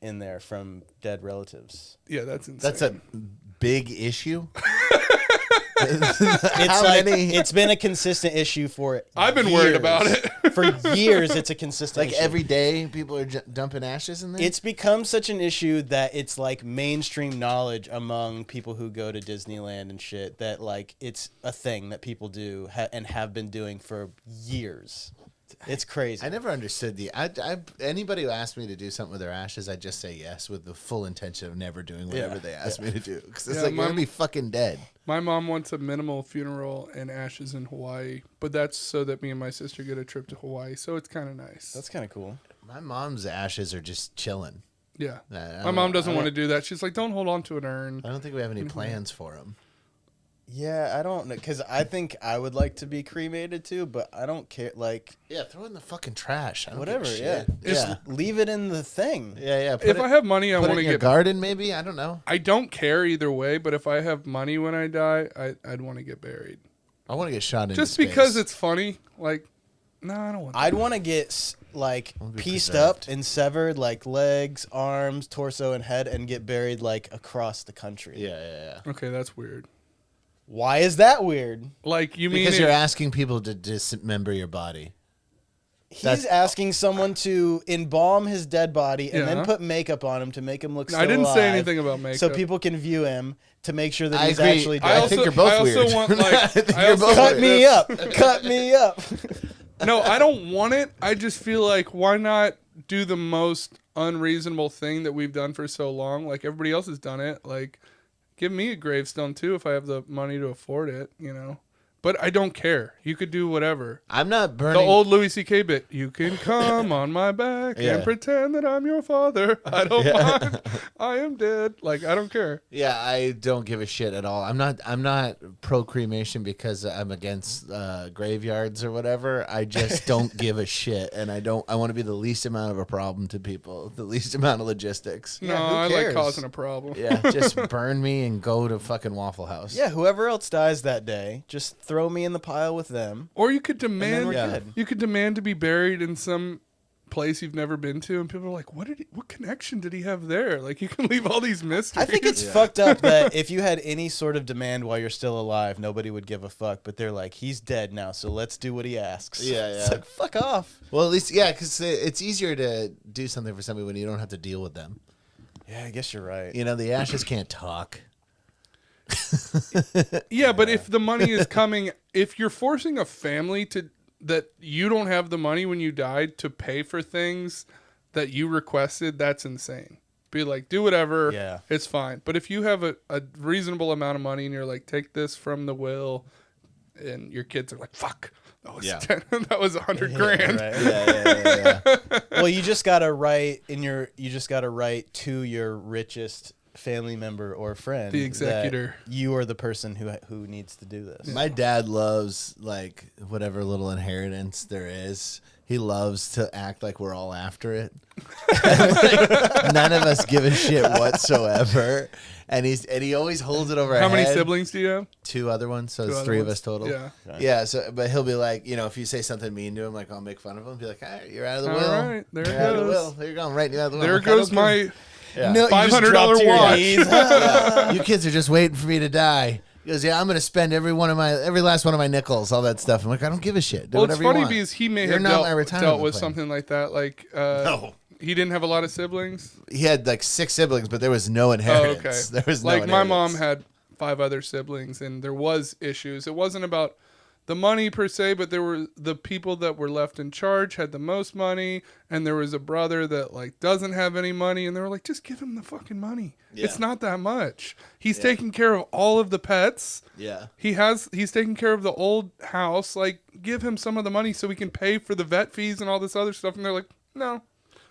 in there from dead relatives. Yeah, that's insane. That's a big issue. It's How like many? it's been a consistent issue for. I've been worried years. about it. For years. It's a consistent Like issue. every day, people are dumping ashes in there. It's become such an issue that it's like mainstream knowledge among people who go to Disneyland and shit that like it's a thing that people do and have been doing for years. It's crazy. I never understood anybody who asked me to do something with their ashes, I just say yes with the full intention of never doing whatever Yeah, they asked me to do because it's Yeah, like you're my- gonna be fucking dead. My mom wants a minimal funeral and ashes in Hawaii, but that's so that me and my sister get a trip to Hawaii, so it's kind of nice. That's kind of cool. My mom's ashes are just chilling. Yeah. I My don't- mom doesn't I want to don't- do that. She's like, don't hold on to an urn. I don't think we have any plans for them. Yeah, I don't know because I think I would like to be cremated too, but I don't care. Like Yeah, throw it in the fucking trash. I don't whatever. give a Yeah, shit. just yeah, leave it in the thing. yeah. Put If it, I have money, I put it want to in your get. garden, maybe. I don't know. I don't care either way, but if I have money when I die, I'd want to get buried. I want to get shot into Just space. because it's funny. Like, no, I don't want I'd want to get like Wanna be pieced preserved. up and severed, like legs, arms, torso, and head, and get buried like across the country. yeah. Okay, that's weird. Why is that weird? Like, you mean Because it- you're asking people to dismember your body. He's asking someone to embalm his dead body and Yeah. then put makeup on him to make him look still I didn't say alive, anything about makeup. so people can view him to make sure that I he's agree. actually I dead. think you're both I also weird. want, like, I think I you're also- both Cut weird. me up. Cut me up. No, I don't want it. I just feel like, why not do the most unreasonable thing that we've done for so long? Like, everybody else has done it. Like, give me a gravestone, too, if I have the money to afford it, you know? But I don't care. You could do whatever. I'm not The burning. old Louis C.K. bit. You can come on my back Yeah. and pretend that I'm your father. I don't mind. I am dead. Like, I don't care. Yeah, I don't give a shit at all. I'm not pro cremation because I'm against graveyards or whatever. I just don't give a shit, and I want to be the least amount of a problem to people, the least amount of logistics. No, who I like cares? causing a problem. Yeah, just burn me and go to fucking Waffle House. Yeah, whoever else dies that day, just throw me in the pile with them. Or you could And then demand we're Yeah. good. you could demand to be buried in some place you've never been to, and people are like, what connection did he have there? Like, you can leave all these mysteries. I think it's fucked up that if you had any sort of demand while you're still alive, nobody would give a fuck. But they're like, he's dead now, so let's do what he asks. Yeah, It's yeah. like, fuck off. Well, at least because it's easier to do something for somebody when you don't have to deal with them. Yeah, I guess you're right. You know, the ashes can't talk. Yeah, but if the money is coming, if you're forcing a family that you don't have the money when you died to pay for things that you requested, that's insane. Be like, do whatever. Yeah. It's fine. But if you have a reasonable amount of money and you're like, take this from the will, and your kids are like, fuck, that was Yeah. that was $100 grand. Right. Yeah. Well, you just gotta write to your richest family member or friend, The executor. that you are the person who needs to do this. My dad loves like whatever little inheritance there is. He loves to act like we're all after it. Like, none of us give a shit whatsoever. And he always holds it over our How many head. siblings do you have? 2 other ones, so Two it's other 3 of ones? us total. Yeah. Yeah, so but he'll be like, if you say something mean to him, like I'll make fun of him, be like, all right, you're out of the All will. right, there You're it out of the goes. will. There you go. I'm writing you out of the will. There I'm like, I goes don't care. my Yeah. No, you just $500 dropped to your watch. knees. Yeah. You kids are just waiting for me to die. He goes, yeah, I'm going to spend every last one of my nickels, all that stuff. I'm like, I don't give a shit. Do Well, it's whatever you funny want. because he may You're have not my dealt retirement with plan. something like that. Like, No. he didn't have a lot of siblings. He had like 6 siblings, but there was no Oh, inheritance. okay. There was no like my mom inheritance. had 5 other siblings, and there was issues. It wasn't about the money per se, but there were the people that were left in charge had the most money, and there was a brother that like doesn't have any money, and they were like, just give him the fucking money. Yeah. It's not that much. He's taking care of all of the pets. Yeah. He's taking care of the old house. Like, give him some of the money so we can pay for the vet fees and all this other stuff. And they're like, no.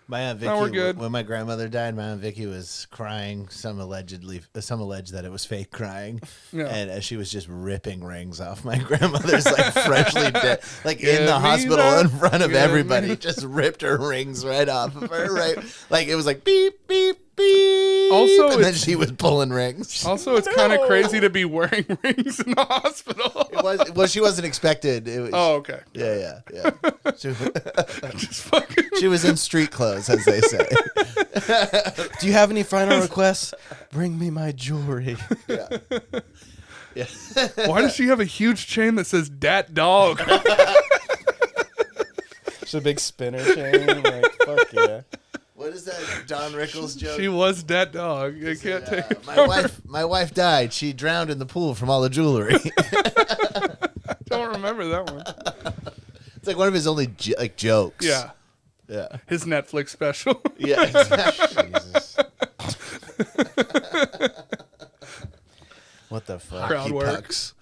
My Aunt Vicky, No, we're good. when my grandmother died, my Aunt Vicky was crying. Some alleged that it was fake crying, Yeah. and as she was just ripping rings off my grandmother's like freshly dead, like Give in the me hospital that. in front of Give everybody, me- just ripped her rings right off of her. Right, like it was like beep beep beep. Also, and then it's- she was pulling rings. Also, it's kind of crazy to be wearing rings in the hospital. Well, she wasn't expected. It was, Oh, okay. yeah. She, Just fucking. she was in street clothes, as they say. Do you have any final requests? Bring me my jewelry. Yeah. Why does she have a huge chain that says "Dat Dog"? It's a big spinner chain. Like, fuck yeah. What is that Don Rickles joke? She was that dog. I can't take it. My wife died. She drowned in the pool from all the jewelry. I don't remember that one. It's like one of his only jokes. Yeah, Yeah. his Netflix special. Yeah. Exactly. Jesus. What the fuck? Crowd He work. pucks.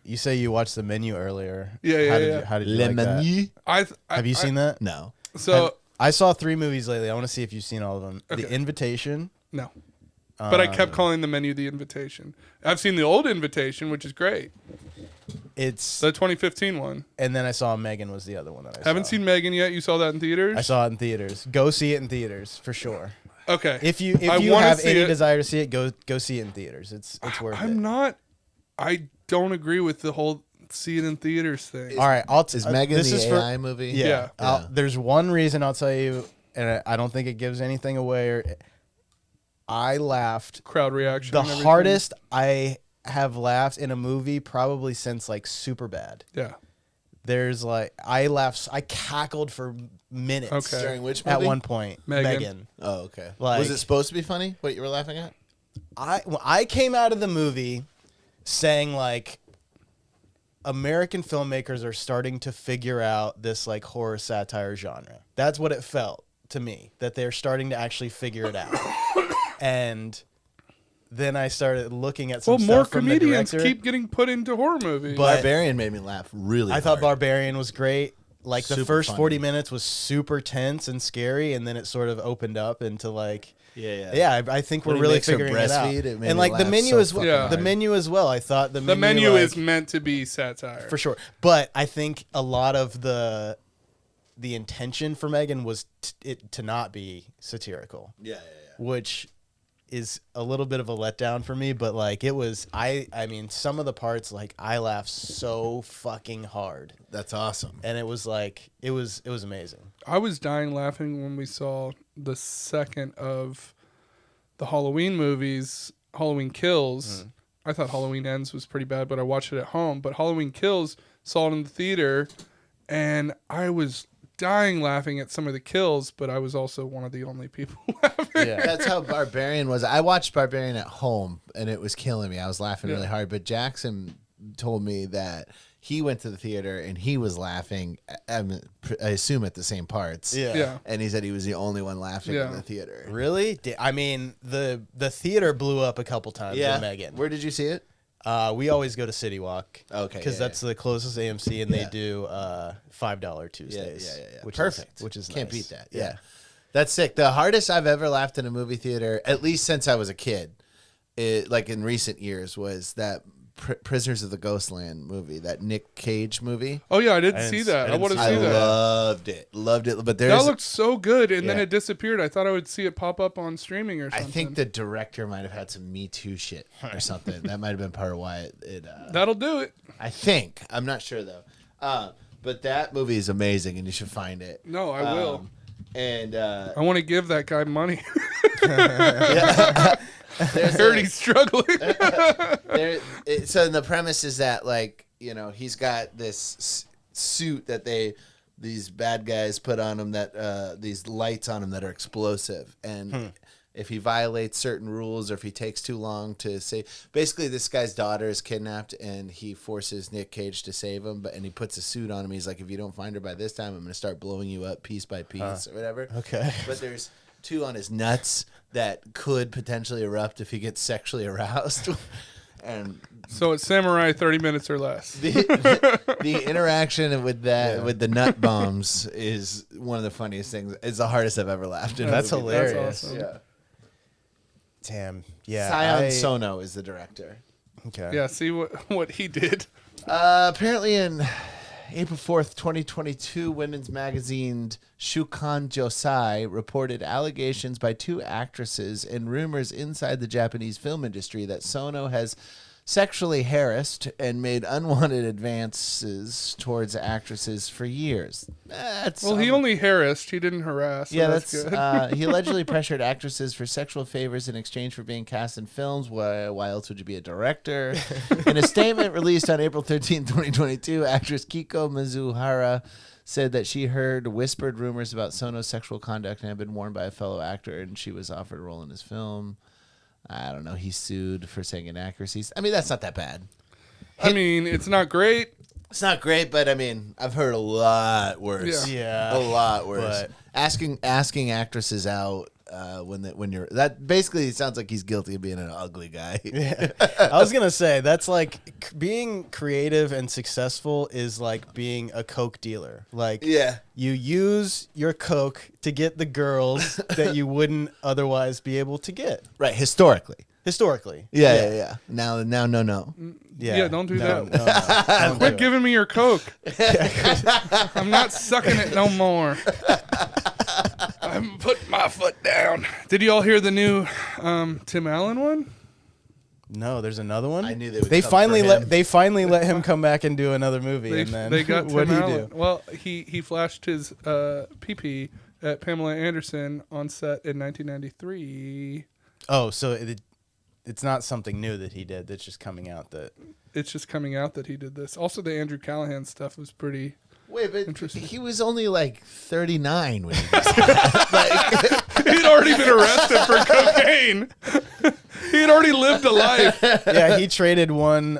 You say you watched The Menu earlier. Yeah, How did yeah. You, how did you Le like that? Menu? Have you seen that? No. So I saw 3 movies lately. I want to see if you've seen all of them. Okay. The Invitation. no, but I kept calling the menu the Invitation. I've seen the old Invitation, which is great. It's The 2015 one. and then I saw Megan was the other one that I Haven't saw. seen Megan yet. You saw that in theaters? I saw it in theaters. Go see it in theaters for sure. Okay. If you I wanna have see any it. desire to see it, go see it in theaters. It's worth it. I'm not. I don't agree with the whole see it in theaters thing. All right, Is Megan this the is AI movie? Yeah. Yeah. Yeah. There's one reason I'll tell you, and I don't think it gives anything away. I laughed Crowd reaction. the and everything. hardest I have laughed in a movie probably since like Superbad. Yeah. There's like I cackled for minutes. Okay. During which movie? At one point, Megan. Oh, okay. Like- was it supposed to be funny? What you were laughing at? I came out of the movie saying like American filmmakers are starting to figure out this like horror satire genre. That's what it felt to me, that they're starting to actually figure it out. And then I started looking at some Well, more stuff from the comedians director. keep getting put into horror movies. But- Barbarian made me laugh really I thought hard. Barbarian was great. Like the Super first funny. 40 minutes was super tense and scary, and then it sort of opened up into like, I think When we're he really makes her figuring it out. breastfeed, it made And me like the laugh menu so as well. fucking The hard. menu as well. I thought the menu like, is meant to be satire. for sure, but I think a lot of the intention for Megan was it to not be satirical. Yeah. Which is a little bit of a letdown for me, but like it was I mean some of the parts like I laughed so fucking hard, That's awesome. and it was like it was amazing. I was dying laughing when we saw the second of the Halloween movies, Halloween Kills. I thought Halloween Ends was pretty bad, but I watched it at home. But Halloween Kills, saw it in the theater, and I was dying laughing at some of the kills, but I was also one of the only people laughing. Yeah. That's how Barbarian was. I watched Barbarian at home, and it was killing me. I was laughing really hard. But Jackson told me that he went to the theater and he was laughing. I assume at the same parts. Yeah. And he said he was the only one laughing Yeah. in the theater. Really? I mean the theater blew up a couple times with Megan. Where did you see it? We always go to City Walk. Okay, Because yeah, that's the closest AMC, and they Yeah. do $5 Tuesdays. Which Perfect. Which is Can't nice. beat that. Yeah. That's sick. The hardest I've ever laughed in a movie theater, at least since I was a kid, like in recent years, was that Prisoners of the Ghostland movie, that Nick Cage movie. Oh yeah, I didn't I see didn't- that. I I didn't want to see see I that. loved it. But there's, That looked so good, and then Yeah. it disappeared. I thought I would see it pop up on streaming or I something. think the director might have had some Me Too shit or something. That might have been part of why it that'll do it. I think. I'm not sure though. But that movie is amazing, and you should find it. No, I will. And I want to give that guy money. there's I heard he's struggling. so the premise is that, like, you know, he's got this suit that these bad guys put on him, that these lights on him that are explosive, and if he violates certain rules or if he takes too long to say, basically this guy's daughter is kidnapped and he forces Nick Cage to save him, and he puts a suit on him. He's like, if you don't find her by this time, I'm going to start blowing you up piece by piece or whatever. Okay. But there's two on his nuts that could potentially erupt if he gets sexually aroused. And So it's Samurai 30 minutes or less. the interaction with that with the nut bombs is one of the funniest things. It's the hardest I've ever laughed in. a That's movie. hilarious. awesome. Yeah. Damn. Yeah. Sion Sono is the director. Okay. Yeah, see what he did. Apparently in April 4th, 2022, women's magazine Shukan Josai reported allegations by two actresses and rumors inside the Japanese film industry that Sono has sexually harassed and made unwanted advances towards actresses for years. Well, he only harassed. He didn't harass. So Yeah, that's that's good. he allegedly pressured actresses for sexual favors in exchange for being cast in films. Why else would you be a director? In a statement released on April 13, 2022, actress Kiko Mizuhara said that she heard whispered rumors about Sono's sexual conduct and had been warned by a fellow actor, and she was offered a role in his film. I don't know. He sued for saying inaccuracies. I mean, that's not that bad. I mean, it's not great. It's not great, but I mean, I've heard a lot worse. Yeah. A lot worse. But- Asking actresses out when you're that basically sounds like he's guilty of being an ugly guy. Yeah. I was gonna say that's like being creative and successful is like being a coke dealer. Like Yeah. you use your coke to get the girls that you wouldn't otherwise be able to get Right. Historically. historically. Yeah. Now, no. Yeah, don't do that. No, don't Quit do it. giving me your Coke. I'm not sucking it no more. I'm putting my foot down. Did you all hear the new Tim Allen one? No, there's another one. I knew they would They come finally for let him. they finally let him come back and do another movie, and then They got what Tim did he Allen. do? Well, he flashed his pee-pee at Pamela Anderson on set in 1993. Oh, so it's not something new that he did. That's just coming out that. It's just coming out that he did this. Also, the Andrew Callahan stuff was pretty. Wait, but Interesting. he was only like 39 when he did that. He'd already been arrested for cocaine. He had already lived a life. Yeah, he traded one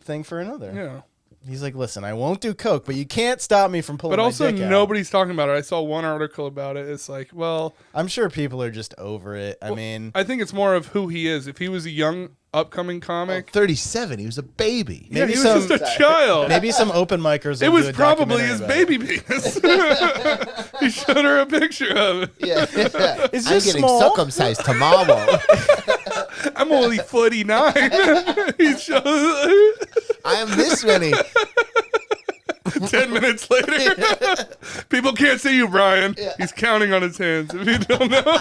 thing for another. Yeah. He's like, listen, I won't do coke, but you can't stop me from pulling But my also, dick out. nobody's talking about it. I saw one article about it. It's like, well, I'm sure people are just over it. I mean, I think it's more of who he is. If he was a young, upcoming comic, 37. He was a baby. yeah, he was some- just a child. maybe some open micers. It will was do a probably documentary his about it. baby penis. He showed her a picture of it. Yeah. Is I'm this getting small? circumcised tomorrow. I'm only 49. He showed I am this many. 10 minutes later. People can't see you, Brian. He's counting on his hands. If you don't know,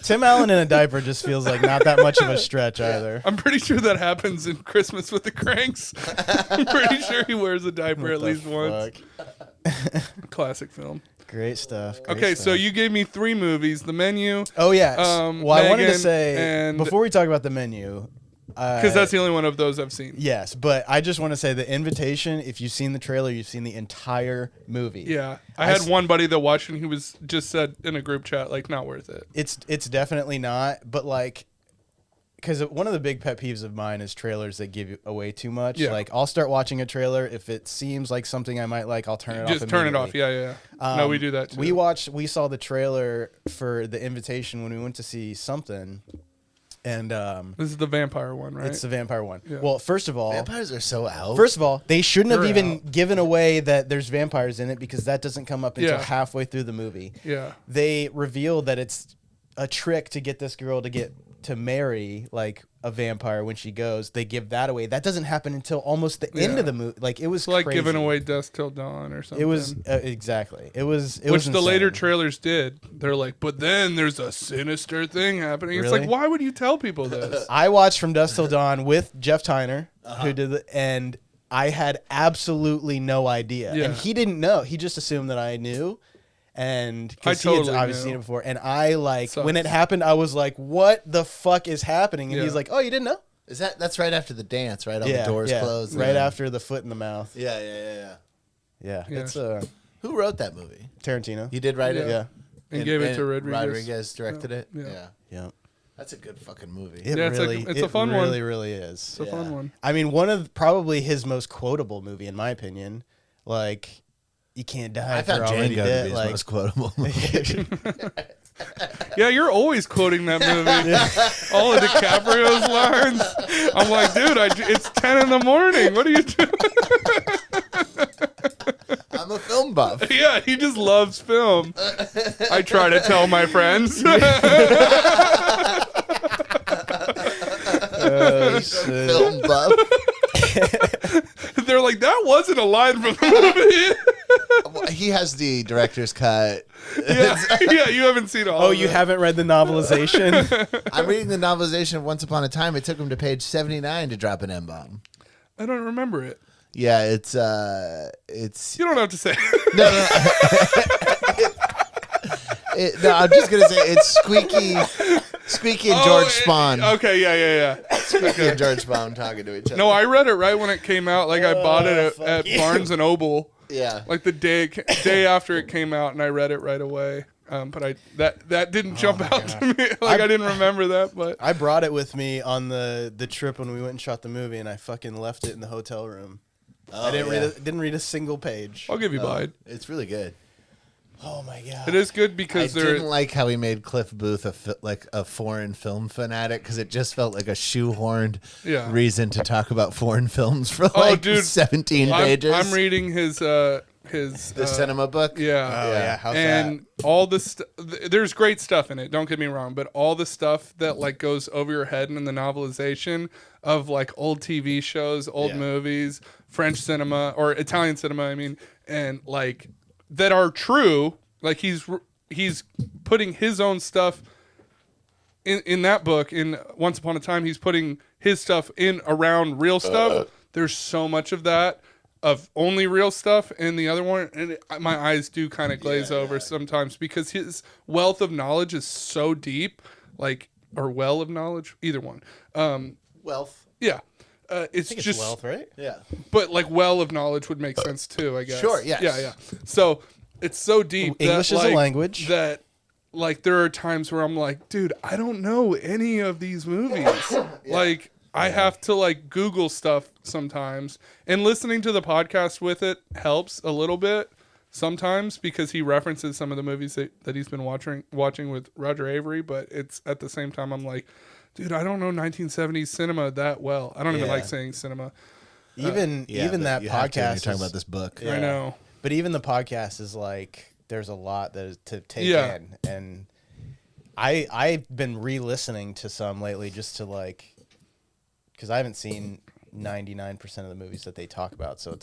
Tim Allen in a diaper just feels like not that much of a stretch either. I'm pretty sure that happens in Christmas with the Cranks. I'm pretty sure he wears a diaper at The least once. fuck? Classic film. Great stuff. great Okay, stuff. so you gave me 3 movies: The Menu, Oh yes. Well, I wanted to Megan, say and- before we talk about the menu, because that's the only one of those I've seen. yes. But I just want to say the Invitation. If you've seen the trailer, you've seen the entire movie. Yeah, I I had s- one buddy that watched and he was just said in a group chat like, not worth it. It's definitely not. But like, because one of the big pet peeves of mine is trailers that give you away too much. Yeah. Like I'll start watching a trailer if it seems like something I might like. I'll turn it off. Just turn it off. immediately. Yeah. No, we do that too. We saw the trailer for the Invitation when we went to see something, and This is the vampire one, right? it's the vampire one. Yeah. Well, first of all, Vampires are so out. they shouldn't have You're even out. given away that there's vampires in it because that doesn't come up until Yeah. halfway through the movie. Yeah. They reveal that it's a trick to get this girl to marry like a vampire when she goes. They give that away. That doesn't happen until almost the end Yeah. of the movie. Like it was It's like crazy. giving away Dusk Till Dawn or something. It was exactly. It was. It Which was the later insane. trailers did. They're like, but then there's a sinister thing happening. It's Really? like, why would you tell people this? I watched From Dusk Till Dawn with Jeff Tyner, who did it, and I had absolutely no idea. Yeah. And he didn't know. He just assumed that I knew. And I because he totally had obviously knew. seen it before. And I like Sucks. when it happened, I was like, what the fuck is happening? And Yeah. he's like, oh, you didn't know? Is that's right after the dance, right? All the doors closed. Right and- after the foot in the mouth. Yeah. Yeah. Yeah. It's Who wrote that movie? Tarantino. You did write it? Yeah. And gave it to Rodriguez. Rodriguez directed it? Yeah. Yeah. Yeah. That's a good fucking movie. It Yeah, it's really, it's a fun one. really, really is. It's a fun one. I mean, one of probably his most quotable movie, in my opinion. Like, you can't die I if you're found already Django to dead. be his Like, most quotable movie. Yeah, you're always quoting that movie. All of DiCaprio's lines. I'm like, dude, it's 10 in the morning. What are you doing? I'm a film buff. Yeah, he just loves film. I try to tell my friends. oh, shit. Film buff. They're like, that wasn't a line from the movie. He has the director's cut. Yeah, you haven't seen all Oh, of you it. haven't read the novelization? I'm reading the novelization of Once Upon a Time. It took him to page 79 to drop an M-bomb. I don't remember it. Yeah, it's You don't have to say. no, I'm just gonna say it's Squeaky and George Spawn. Okay, yeah. Squeaky and George Spawn talking to each other. No, I read it right when it came out. Like I bought it fuck at you. Barnes and Noble. Yeah. Like the day after it came out, and I read it right away. But that didn't jump out to me. Like I didn't remember that, but I brought it with me on the trip when we went and shot the movie, and I fucking left it in the hotel room. I didn't read a single page. I'll give you mine. It's really good. Oh my god! It is good I because didn't they're like how he made Cliff Booth a foreign film fanatic because it just felt like a shoehorned Yeah. reason to talk about foreign films for like dude, 17 pages. I'm reading his the cinema book. Yeah. Oh yeah, how's And all the there's great stuff in it. Don't get me wrong, but all the stuff that like goes over your head in the novelization of like old TV shows, old Yeah. movies, French cinema or Italian cinema, I mean, and like that are true. Like he's putting his own stuff in that book. In Once Upon a Time, he's putting his stuff in around real stuff. There's so much of that. Of only real stuff in the other one, and my eyes do kind of glaze over sometimes because his wealth of knowledge is so deep, like or well of knowledge, either one. Wealth. Yeah, it's It's just wealth, right? Yeah. but like well of knowledge would make sense too, I guess. Sure, yes. Yeah. So it's so deep. English that, is a like, language. that. Like there are times where I'm like, dude, I don't know any of these movies. Like I have to like Google stuff sometimes, and listening to the podcast with it helps a little bit sometimes because he references some of the movies that he's been watching with Roger Avery. But it's at the same time I'm like, dude, I don't know 1970s cinema that well. I don't even like saying cinema. Even that podcast. You're talking about this book. I know, but even the podcast is like there's a lot that is to take in, and I've been re-listening to some lately just to like. Because I haven't seen 99% of the movies that they talk about, so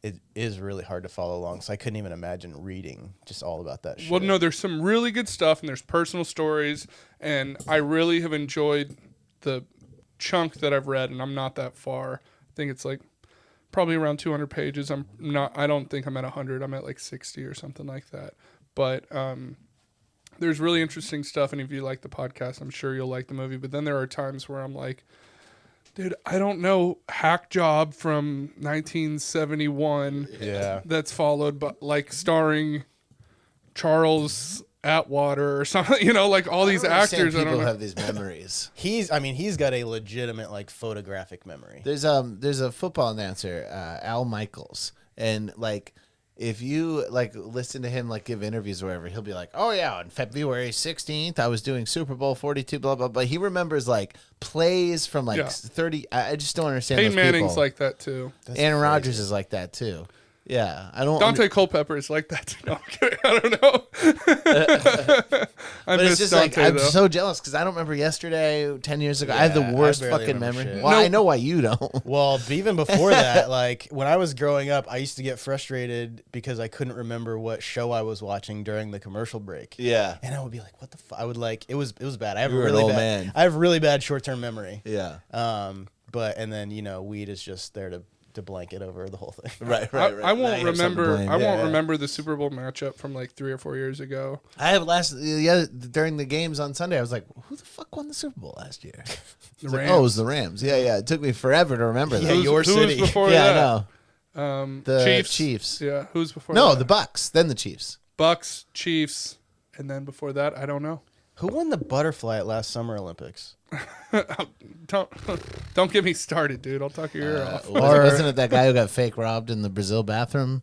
it is really hard to follow along. So I couldn't even imagine reading just all about that shit. Well, no, there's some really good stuff, and there's personal stories, and I really have enjoyed the chunk that I've read, and I'm not that far. I think it's like probably around 200 pages. I don't think I'm at 100. I'm at like 60 or something like that. But there's really interesting stuff, and if you like the podcast, I'm sure you'll like the movie. But then there are times where I'm like, dude, I don't know Hack Job from 1971. Yeah. That's followed by like starring Charles Atwater or something, like all these actors. People I don't know. have these memories. He's got a legitimate like photographic memory. There's a football announcer, Al Michaels, and like if you like listen to him like give interviews or whatever, he'll be like, "Oh yeah, on February 16th, I was doing Super Bowl 42, blah blah." But he remembers like plays from like 30. I just don't understand. Peyton those Manning's people. like that too. Aaron Rodgers is like that too. Yeah, I don't. Dante Culpepper is like that too. No, I'm kidding. I don't know. I But it's miss just Dante, like I'm though. so jealous because I don't remember yesterday, 10 years ago. I have Yeah, the worst I barely fucking remember memory. shit. Well, No. I know why you don't. Well, even before that, like when I was growing up, I used to get frustrated because I couldn't remember what show I was watching during the commercial break. Yeah. And I would be like, "What the fuck?" I would like it was bad. I have You were an really old bad. man. I have really bad short-term memory. Yeah. But and then weed is just there to blanket over the whole thing. Right. I won't Now you have something to remember. blame. I won't Yeah. remember the Super Bowl matchup from like 3 or 4 years ago. I have during the games on Sunday. I was like, "Who the fuck won the Super Bowl last year?" The It's like, Rams. oh, it was the Rams. Yeah. It took me forever to remember that. Yeah, your who city. was before Yeah, I that? know. The Chiefs. Yeah, who's before No, that? the Bucks. Then the Chiefs. Bucks, Chiefs, and then before that, I don't know. Who won the butterfly at last Summer Olympics? Don't get me started, dude. I'll talk your ear off. Wasn't it that guy who got fake robbed in the Brazil bathroom?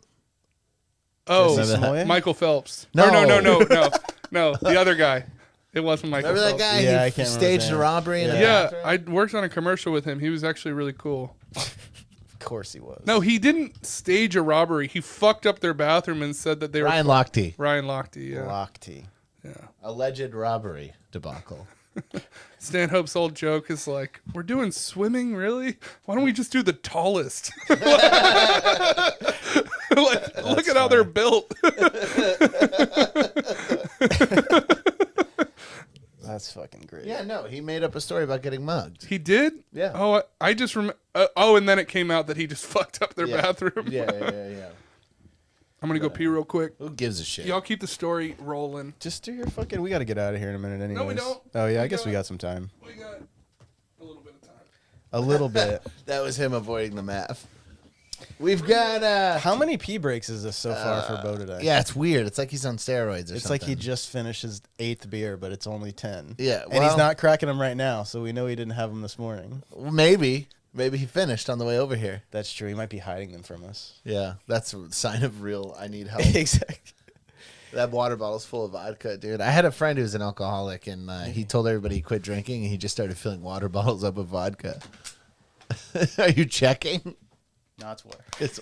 Oh, Jesse Smollett? Michael Phelps. No. Or no, the other guy. It wasn't Michael Remember that Phelps. guy? Yeah, I He can't remember staged his a name. robbery in the Yeah, bathroom? I worked on a commercial with him. He was actually really cool. Of course he was. No, he didn't stage a robbery. He fucked up their bathroom and said that they Ryan were Lochte. Ryan Lochte. Yeah, Lochte. yeah. Alleged robbery debacle. Stanhope's old joke is like, "We're doing swimming, really? Why don't we just do the tallest?" Like, look at how they're built. That's fucking great. Yeah, no, he made up a story about getting mugged. He did? Yeah. Oh, I just remember. And then it came out that he just fucked up their bathroom. Yeah. I'm gonna go pee real quick. Who gives a shit? Y'all keep the story rolling. Just do your fucking. We got to get out of here in a minute, anyways. No, we don't. Oh yeah, I We guess we got- got some time. We got a little bit of time. A little bit. That was him avoiding the math. We've got How many pee breaks is this so far for Bo today? yeah, it's weird. It's like he's on steroids or It's something. like he just finished his 8th beer, but it's only 10. Yeah, and he's well- not cracking them right now, so we know he didn't have them this morning. Well, maybe he finished on the way over here. That's true. He might be hiding them from us. Yeah, that's a sign of real I need help. Exactly. That water bottle's full of vodka, dude. I had a friend who was an alcoholic, and he told everybody he quit drinking, and he just started filling water bottles up with vodka. Are you checking? Not where. It's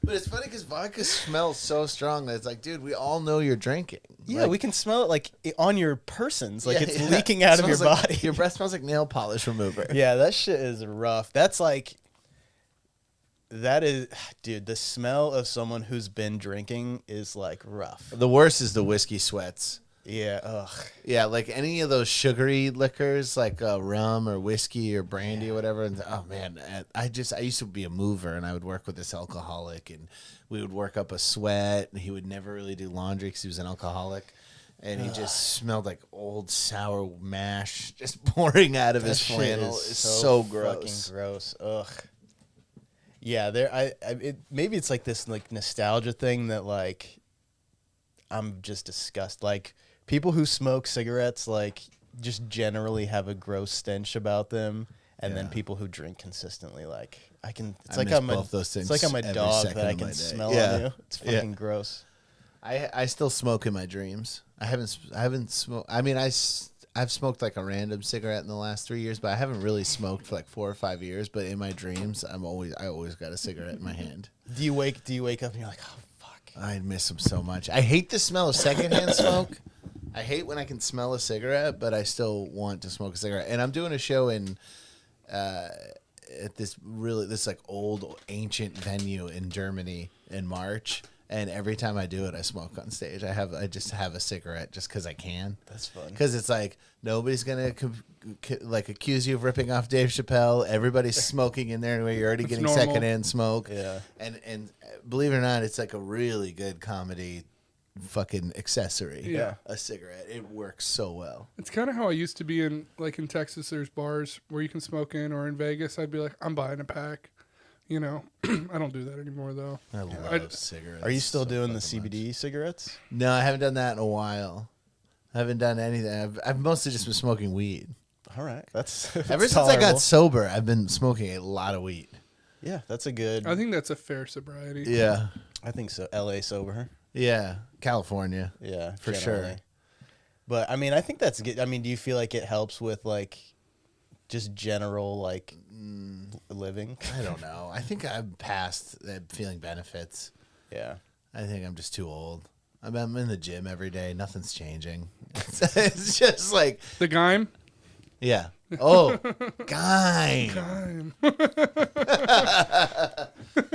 but it's funny because vodka smells so strong that it's like, dude, we all know you're drinking. Yeah, Like, we can smell it like on your persons, like yeah, it's yeah. leaking out of your Smells like- body. Your breath smells like nail polish remover. Yeah, that shit is rough. That's like, that is, dude, the smell of someone who's been drinking is like rough. The worst is the whiskey sweats. Yeah, ugh. Yeah, like any of those sugary liquors, like rum or whiskey or brandy or whatever. And oh man, I used to be a mover, and I would work with this alcoholic, and we would work up a sweat, and he would never really do laundry because he was an alcoholic, and he just smelled like old sour mash just pouring out of his That shit flannel. is It's so fucking gross. gross. Ugh. Yeah, maybe it's like this like nostalgia thing that like I'm just disgusted. Like people who smoke cigarettes like just generally have a gross stench about them, and then Yeah. people who drink consistently, like I can. It's I like miss I'm both those It's things like I'm a every dog second that I of my can day. smell Yeah. on you. It's Yeah. fucking gross. I still smoke in my dreams. I haven't smoked. I mean, I've smoked like a random cigarette in the last 3 years, but I haven't really smoked for like 4 or 5 years. But in my dreams, I always got a cigarette in my hand. Do you wake up and you're like, oh fuck? I miss them so much. I hate the smell of secondhand smoke. I hate when I can smell a cigarette, but I still want to smoke a cigarette. And I'm doing a show in at this like old ancient venue in Germany in March. And every time I do it, I smoke on stage. I just have a cigarette just because I can. That's fun. Because it's like nobody's gonna like accuse you of ripping off Dave Chappelle. Everybody's smoking in there anyway. You're already getting normal. secondhand smoke. Yeah. And believe it or not, it's like a really good comedy fucking accessory. Yeah. A cigarette. It works so well. It's kind of how I used to be in Texas. There's bars where you can smoke in, or in Vegas, I'd be like, I'm buying a pack. You know, I don't do that anymore though. I love cigarettes. Are you still so doing the fucking CBD much. cigarettes? No, I haven't done that in a while. I haven't done anything. I've mostly just been smoking weed. All right, that's Ever since I got sober, I've been smoking a lot of weed. Yeah, that's a good. I think that's a fair sobriety. Yeah. I think so. LA sober. Yeah. California. Yeah, For generally. sure. But I mean, I think that's good. I mean, do you feel like it helps with like just general like living? I don't know. I think I'm past feeling benefits. Yeah. I think I'm just too old. I'm in the gym every day. Nothing's changing. It's just like, The Gime. yeah. Oh, guy. Gime.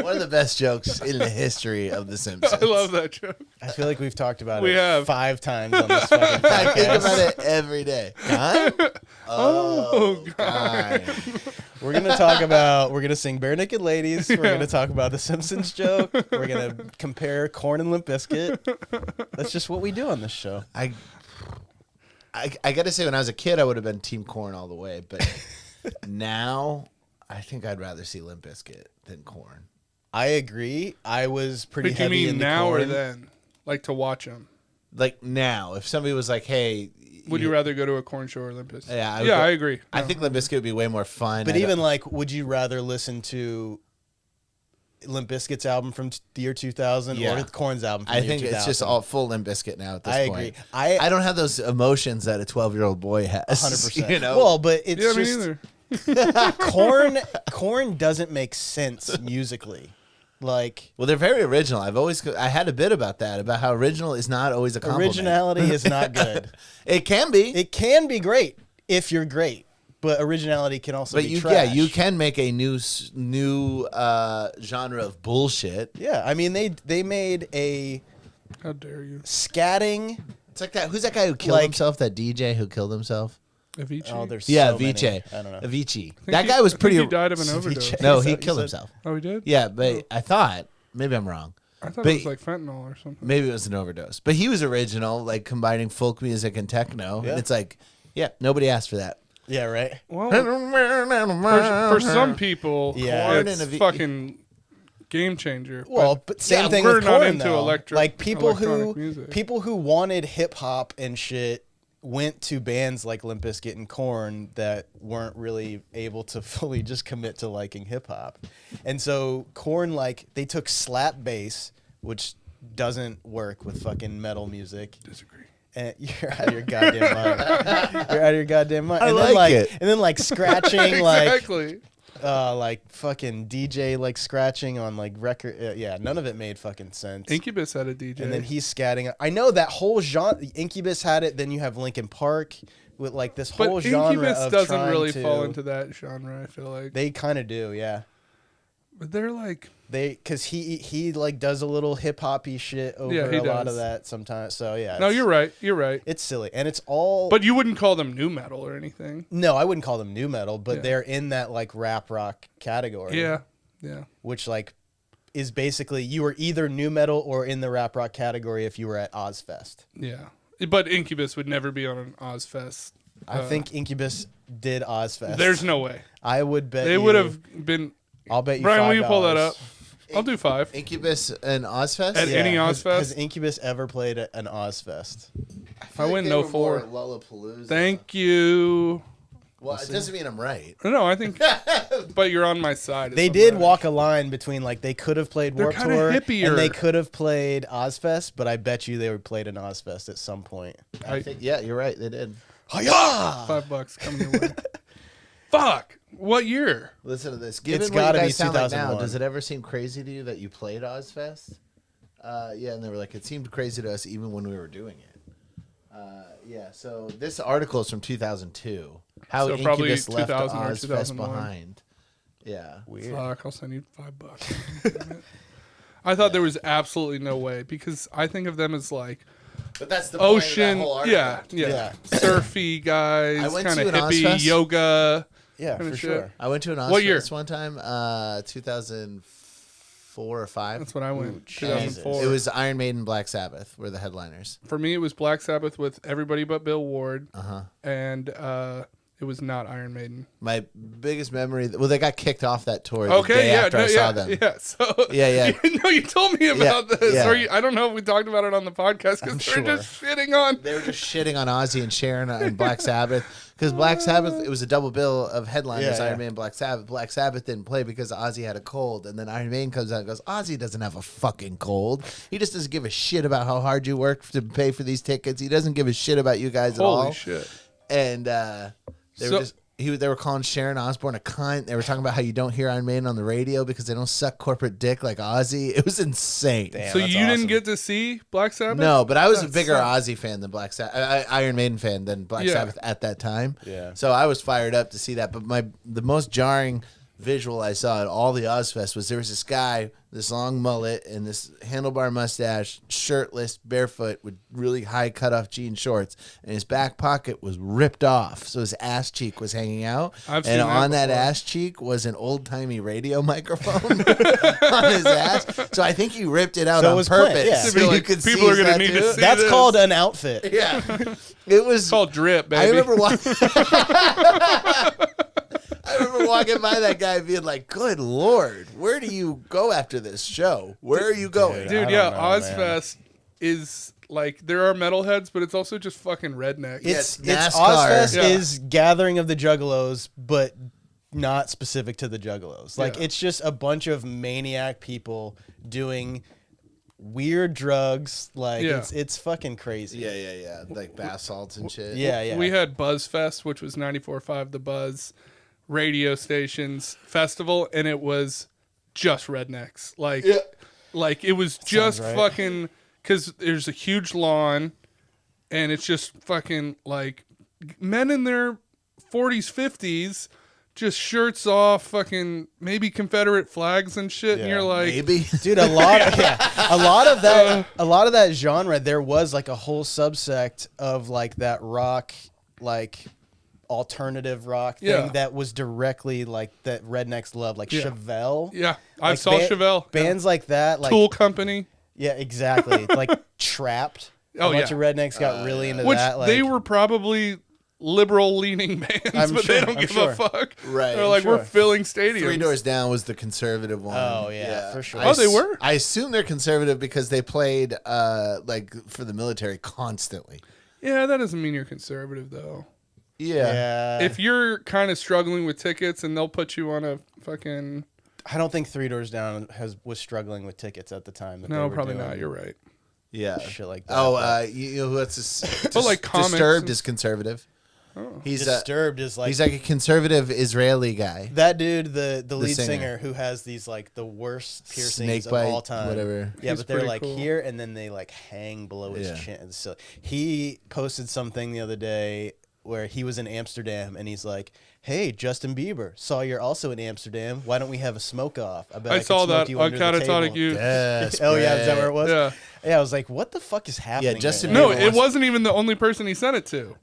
One of the best jokes in the history of The Simpsons. I love that joke. I feel like we've talked about We it have. 5 times on this fucking I think podcast. about it every day. Guy? Oh, guy. We're gonna sing Bare Naked Ladies. We're gonna talk about the Simpsons joke. We're gonna compare Korn and Limp Bizkit. That's just what we do on this show. I got to say, when I was a kid, I would have been Team Corn all the way. But now, I think I'd rather see Limp Bizkit than Corn. I agree. I was pretty But you heavy mean into now or Korn. then? Like to watch them? Like now, if somebody was like, "Hey," Would you rather go to a Corn show or Limp Bizkit? Yeah, I agree. I think Limp Bizkit would be way more fun. But I even don't- like, would you rather listen to Limp Bizkit's album from the year 2000 Yeah. or Korn's album from I the year think 2000? it's just all full Limp Bizkit now at this I point. agree. I don't have those emotions that a 12-year-old boy has. 100%. You know? Well, but it's Yeah, me just neither. Korn doesn't make sense musically. Like Well, they're very original. I had a bit about that, about how original is not always a compliment. originality is not good. It can be. It can be great if you're great, but originality can also But be you, trash. yeah, you can make a new genre of bullshit. Yeah, I mean they made a How dare you? scatting. It's like that. Who's that guy who killed Like- himself? That DJ who killed himself? Avicii? Oh, there's Yeah, so many. Avicii. I don't know. Avicii. That guy was pretty. He died of an overdose. Avicii. No, Is that he what you killed said? himself. Oh, he did? Yeah, but I thought maybe I'm wrong. I thought But- it was like fentanyl or something. Maybe it was an overdose. But he was original, like combining folk music and techno. Yeah. And it's like, yeah, nobody asked for that. Yeah, right. Well, for some people, Yeah. Korn it's and Avi- fucking game changer. Well, but same yeah, thing we're with not Korn, into though. Like electronic music. people who wanted hip hop and shit went to bands like Limp Bizkit and Korn that weren't really able to fully just commit to liking hip hop. And so Korn, like, they took slap bass, which doesn't work with fucking metal music. Disagree. And you're out of your goddamn mind. You're out of your goddamn mind. I And then like it. And then like scratching like Exactly. like fucking DJ like scratching on like record. Yeah, none of it made fucking sense. Incubus had a DJ. And then he's scatting. I know that whole genre. Incubus had it. Then you have Linkin Park with like this but whole genre Incubus of doesn't trying really to, fall into that genre, I feel like. They kind of do, yeah. But they're like, Because he like does a little hip hoppy shit over Yeah, he a lot does. of that sometimes. So yeah. no, it's- you're right. You're right. It's silly, and it's all. But you wouldn't call them new metal or anything. no, I wouldn't call them new metal, but Yeah. they're in that like rap rock category. Yeah. Yeah. Which like is basically you were either new metal or in the rap rock category if you were at Ozfest. Yeah. But Incubus would never be on an Ozfest. I think Incubus did Ozfest. There's no way. I would bet They would have been. I'll bet you. Brian, will you pull that $5. up? I'll do 5. Incubus and Ozfest? At any Has Ozfest? Incubus ever played at an Ozfest? If I win no 4, Lollapalooza. thank you. Well, it doesn't mean I'm right. No, I think, but you're on my side. They did walk a line between like they could have played Warped kinda Tour hippier. and they could have played Ozfest, but I bet you they would played an Ozfest at some point. I think, yeah, you're right. They did. Hi-ya! $5 coming your way. Fuck. What year? Listen to this. Given It's what you gotta be guys sound like now, 2001. does it ever seem crazy to you that you played Ozfest? Yeah, and they were like, it seemed crazy to us even when we were doing it. Yeah, so this article is from 2002. How So probably Incubus left 2000 or Ozfest 2001. behind. Yeah. Weird. Fuck, I'll send you $5. I thought there was absolutely no way because I think of them as like But that's the ocean, point of that whole article. yeah, surfy guys, I went kind to of an hippie Ozfest. yoga. Yeah, Kinda for shit. sure. I went to an Ozfest What year? one time, 2004 or 5. That's when I went. Jesus. 2004. It was Iron Maiden, Black Sabbath were the headliners. For me. It was Black Sabbath with everybody but Bill Ward, Uh-huh. and it was not Iron Maiden. My biggest memory, well, they got kicked off that tour the Okay, day yeah, after no, I saw them. yeah. So Yeah. no, you told me about this. yeah. Or I don't know if we talked about it on the podcast because I'm they're just shitting on. They were just shitting on Ozzy and Sharon and Black Sabbath because Black Sabbath, it was a double bill of headliners, Yeah, Iron yeah. Maiden, Black Sabbath. Black Sabbath didn't play because Ozzy had a cold, and then Iron Maiden comes out and goes, Ozzy doesn't have a fucking cold. He just doesn't give a shit about how hard you work to pay for these tickets. He doesn't give a shit about you guys at all. Holy shit! And they were So- just. They were calling Sharon Osbourne a cunt. They were talking about how you don't hear Iron Maiden on the radio because they don't suck corporate dick like Ozzy. It was insane. Damn, So that's you awesome. didn't get to see Black Sabbath? No, but I was a That bigger sucks. Ozzy fan than Black Sabbath, Iron Maiden fan than Black Yeah. Sabbath at that time. Yeah. So I was fired up to see that. But the most jarring visual I saw at all the Ozfest was there was this guy, this long mullet and this handlebar mustache, shirtless, barefoot, with really high cutoff jean shorts, and his back pocket was ripped off, so his ass cheek was hanging out. I've seen and that on that before. ass cheek was an old timey radio microphone on his ass. So I think he ripped it out So it on was planned, purpose. yeah. So To be you like, could people see are gonna that need to dude. see That's this. called an outfit. Yeah, it was. It's called drip, baby. I remember walking. I remember walking by that guy being like, "Good Lord, where do you go after this show? Where are you going?" I Dude, don't yeah, know, Ozfest is like there are metalheads, but it's also just fucking rednecks. It's NASCAR. Ozfest Yeah. is gathering of the Juggalos, but not specific to the Juggalos. Like Yeah. it's just a bunch of maniac people doing weird drugs. Like Yeah. it's fucking crazy. Yeah, like bath salts and shit. Yeah. We had Buzzfest, which was 94.5 The Buzz radio stations festival, and it was just rednecks. Like it was just right. fucking because there's a huge lawn, and it's just fucking like men in their 40s, 50s. Just shirts off, fucking maybe Confederate flags and shit, and Yeah, you're like, Maybe. Dude, a lot of that genre, there was like a whole subsect of like that rock, like alternative rock thing Yeah. that was directly like that rednecks love, like Yeah. Chevelle. yeah, I Like saw Chevelle, Bands like that, like Tool Company, yeah, exactly. Like Trapped. Oh, a bunch yeah. of rednecks got really into which that. Like, they were probably liberal-leaning bands, I'm but sure, they don't I'm give sure. a fuck. Right, They're I'm like, we're sure. filling stadiums. Three Doors Down was the conservative one. Oh, yeah, for sure. I Oh, they were? I assume they're conservative because they played like for the military constantly. Yeah, that doesn't mean you're conservative, though. yeah. If you're kind of struggling with tickets and they'll put you on a fucking... I don't think Three Doors Down was struggling with tickets at the time. That they No, were probably doing not. You're right. Yeah. shit like that. Oh, but you know what's this? But like comics Disturbed and- is conservative. Oh. He's Disturbed is like he's like a conservative Israeli guy. that dude, the lead singer. singer who has these like the worst piercings Snake of bite, all time. whatever. Yeah, He's but they're pretty like cool. here and then they like hang below his Yeah. chin. So he posted something the other day where he was in Amsterdam and he's like, "Hey, Justin Bieber, saw you're also in Amsterdam. Why don't we have a smoke off? I bet I can saw smoke that you on under the Catatonic table." Youth. Oh yeah, is that where it was? Yeah. Yeah, I was like, what the fuck is happening? Yeah, Justin right now? No, Bieber it wants- wasn't even the only person he sent it to.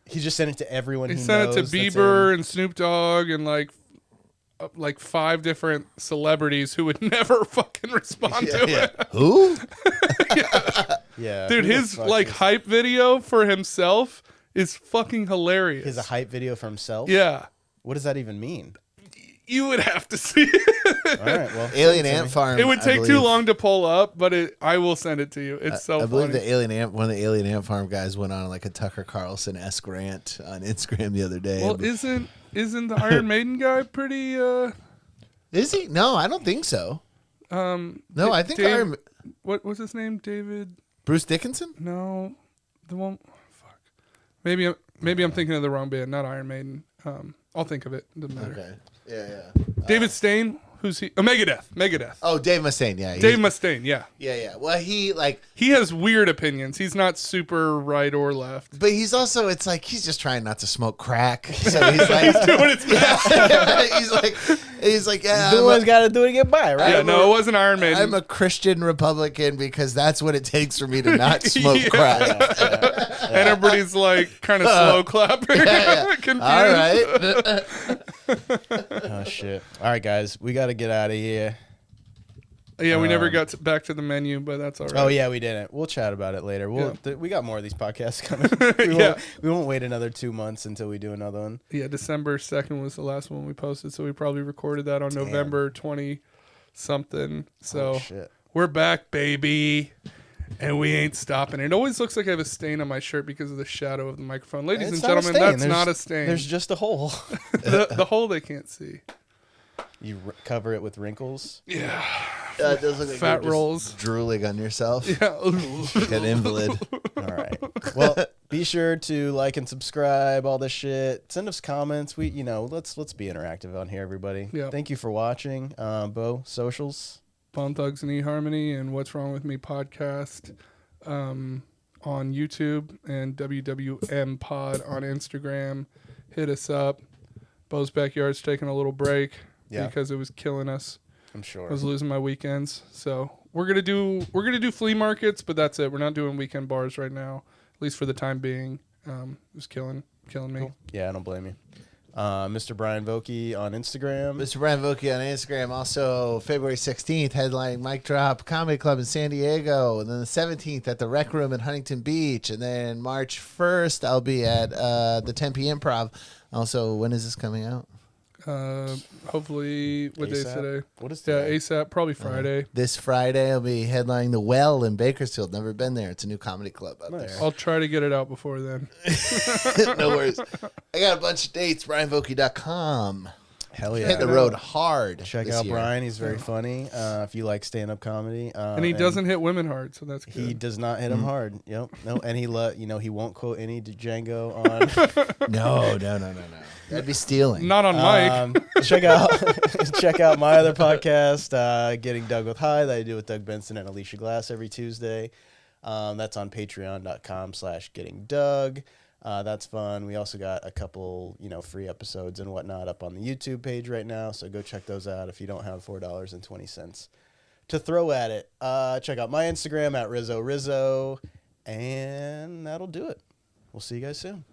He just sent it to everyone. He He sent it to knows that's Bieber in- and Snoop Dogg and like 5 different celebrities who would never fucking respond to it. Who? Yeah, Dude, who the his fuck like is- hype video for himself is fucking hilarious. He has a hype video for himself. Yeah. What does that even mean? You would have to see it. All right, well, Alien Ant Farm. It would I take too believe- long to pull up, but I will send it to you. It's so I believe funny. one of the Alien Ant Farm guys went on like a Tucker Carlson-esque rant on Instagram the other day. Well, isn't the Iron Maiden guy pretty? Is he? No, I don't think so. No, I think What was his name? David? Bruce Dickinson. No, the one. Fuck. Maybe I'm thinking of the wrong band. Not Iron Maiden. I'll think of it. Doesn't matter. Okay. Yeah. David Stane. Who's he? Oh, Megadeth. Oh, Dave Mustaine. Yeah. Dave Mustaine. Yeah. Yeah. Well, he has weird opinions. He's not super right or left. but he's also. It's like he's just trying not to smoke crack. So he's like, Doing its best. he's like, yeah. doing what he's got to do to get by, right? Yeah, no, it wasn't Iron Maiden. I'm a Christian Republican because that's what it takes for me to not smoke Yeah. crack. And everybody's like kind of slow clapping. Confused. All right. Oh shit! All right, guys, we got to get out of here. Yeah, we never got back to the menu, but that's all right. Oh yeah, we didn't. We'll chat about it later. We got more of these podcasts coming. Yeah. We won't wait another 2 months until we do another one. Yeah, December 2nd was the last one we posted, so we probably recorded that on November 20 something. So Oh, shit. we're back, baby. And we ain't stopping. It always looks like I have a stain on my shirt because of the shadow of the microphone. Ladies It's and not a gentlemen, stain. that's There's- not a stain. There's just a hole. the hole they can't see. You cover it with wrinkles. Yeah. It does look like Fat you're just rolls. drooling on yourself. Yeah. Like an invalid. All right. Well, be sure to like and subscribe. All this shit. Send us comments. Let's be interactive on here, everybody. Yeah. Thank you for watching. Bo, socials. Bone Thugs and eHarmony and What's Wrong With Me podcast on YouTube and WWM Pod on Instagram. Hit us up. Bo's Backyard's taking a little break because it was killing us. I'm sure. I was losing my weekends. So we're gonna do flea markets, but that's it. We're not doing weekend bars right now, at least for the time being. It was killing me. Cool. Yeah, I don't blame you. Mr. Brian Vokey on Instagram. Mr. Brian Vokey on Instagram. Also, February 16th, headlining Mic Drop Comedy Club in San Diego. And then the 17th at the Rec Room in Huntington Beach. And then March 1st, I'll be at the Tempe Improv. Also, when is this coming out? Hopefully, what day is ASAP? today? What is Yeah, today? ASAP, probably Friday. This Friday, I'll be headlining the Well in Bakersfield. Never been there. It's a new comedy club up Nice. I'll try to get it out before then. there. No worries. I got a bunch of dates. BrianVokey.com. Hell yeah. Hit the road hard. Check this out year. Brian. He's very funny. If you like stand-up comedy, And he doesn't hit women hard, so that's good. He does not hit him hard. Yep. No. And he won't quote any Django on. No. That'd be stealing. Not on Mike. Check out my other podcast, Getting Doug with High, that I do with Doug Benson and Alicia Glass every Tuesday. That's on patreon.com/gettingdoug. That's fun. We also got a couple, free episodes and whatnot up on the YouTube page right now. So go check those out if you don't have $4.20 to throw at it. Check out my Instagram at Rizzo, and that'll do it. We'll see you guys soon.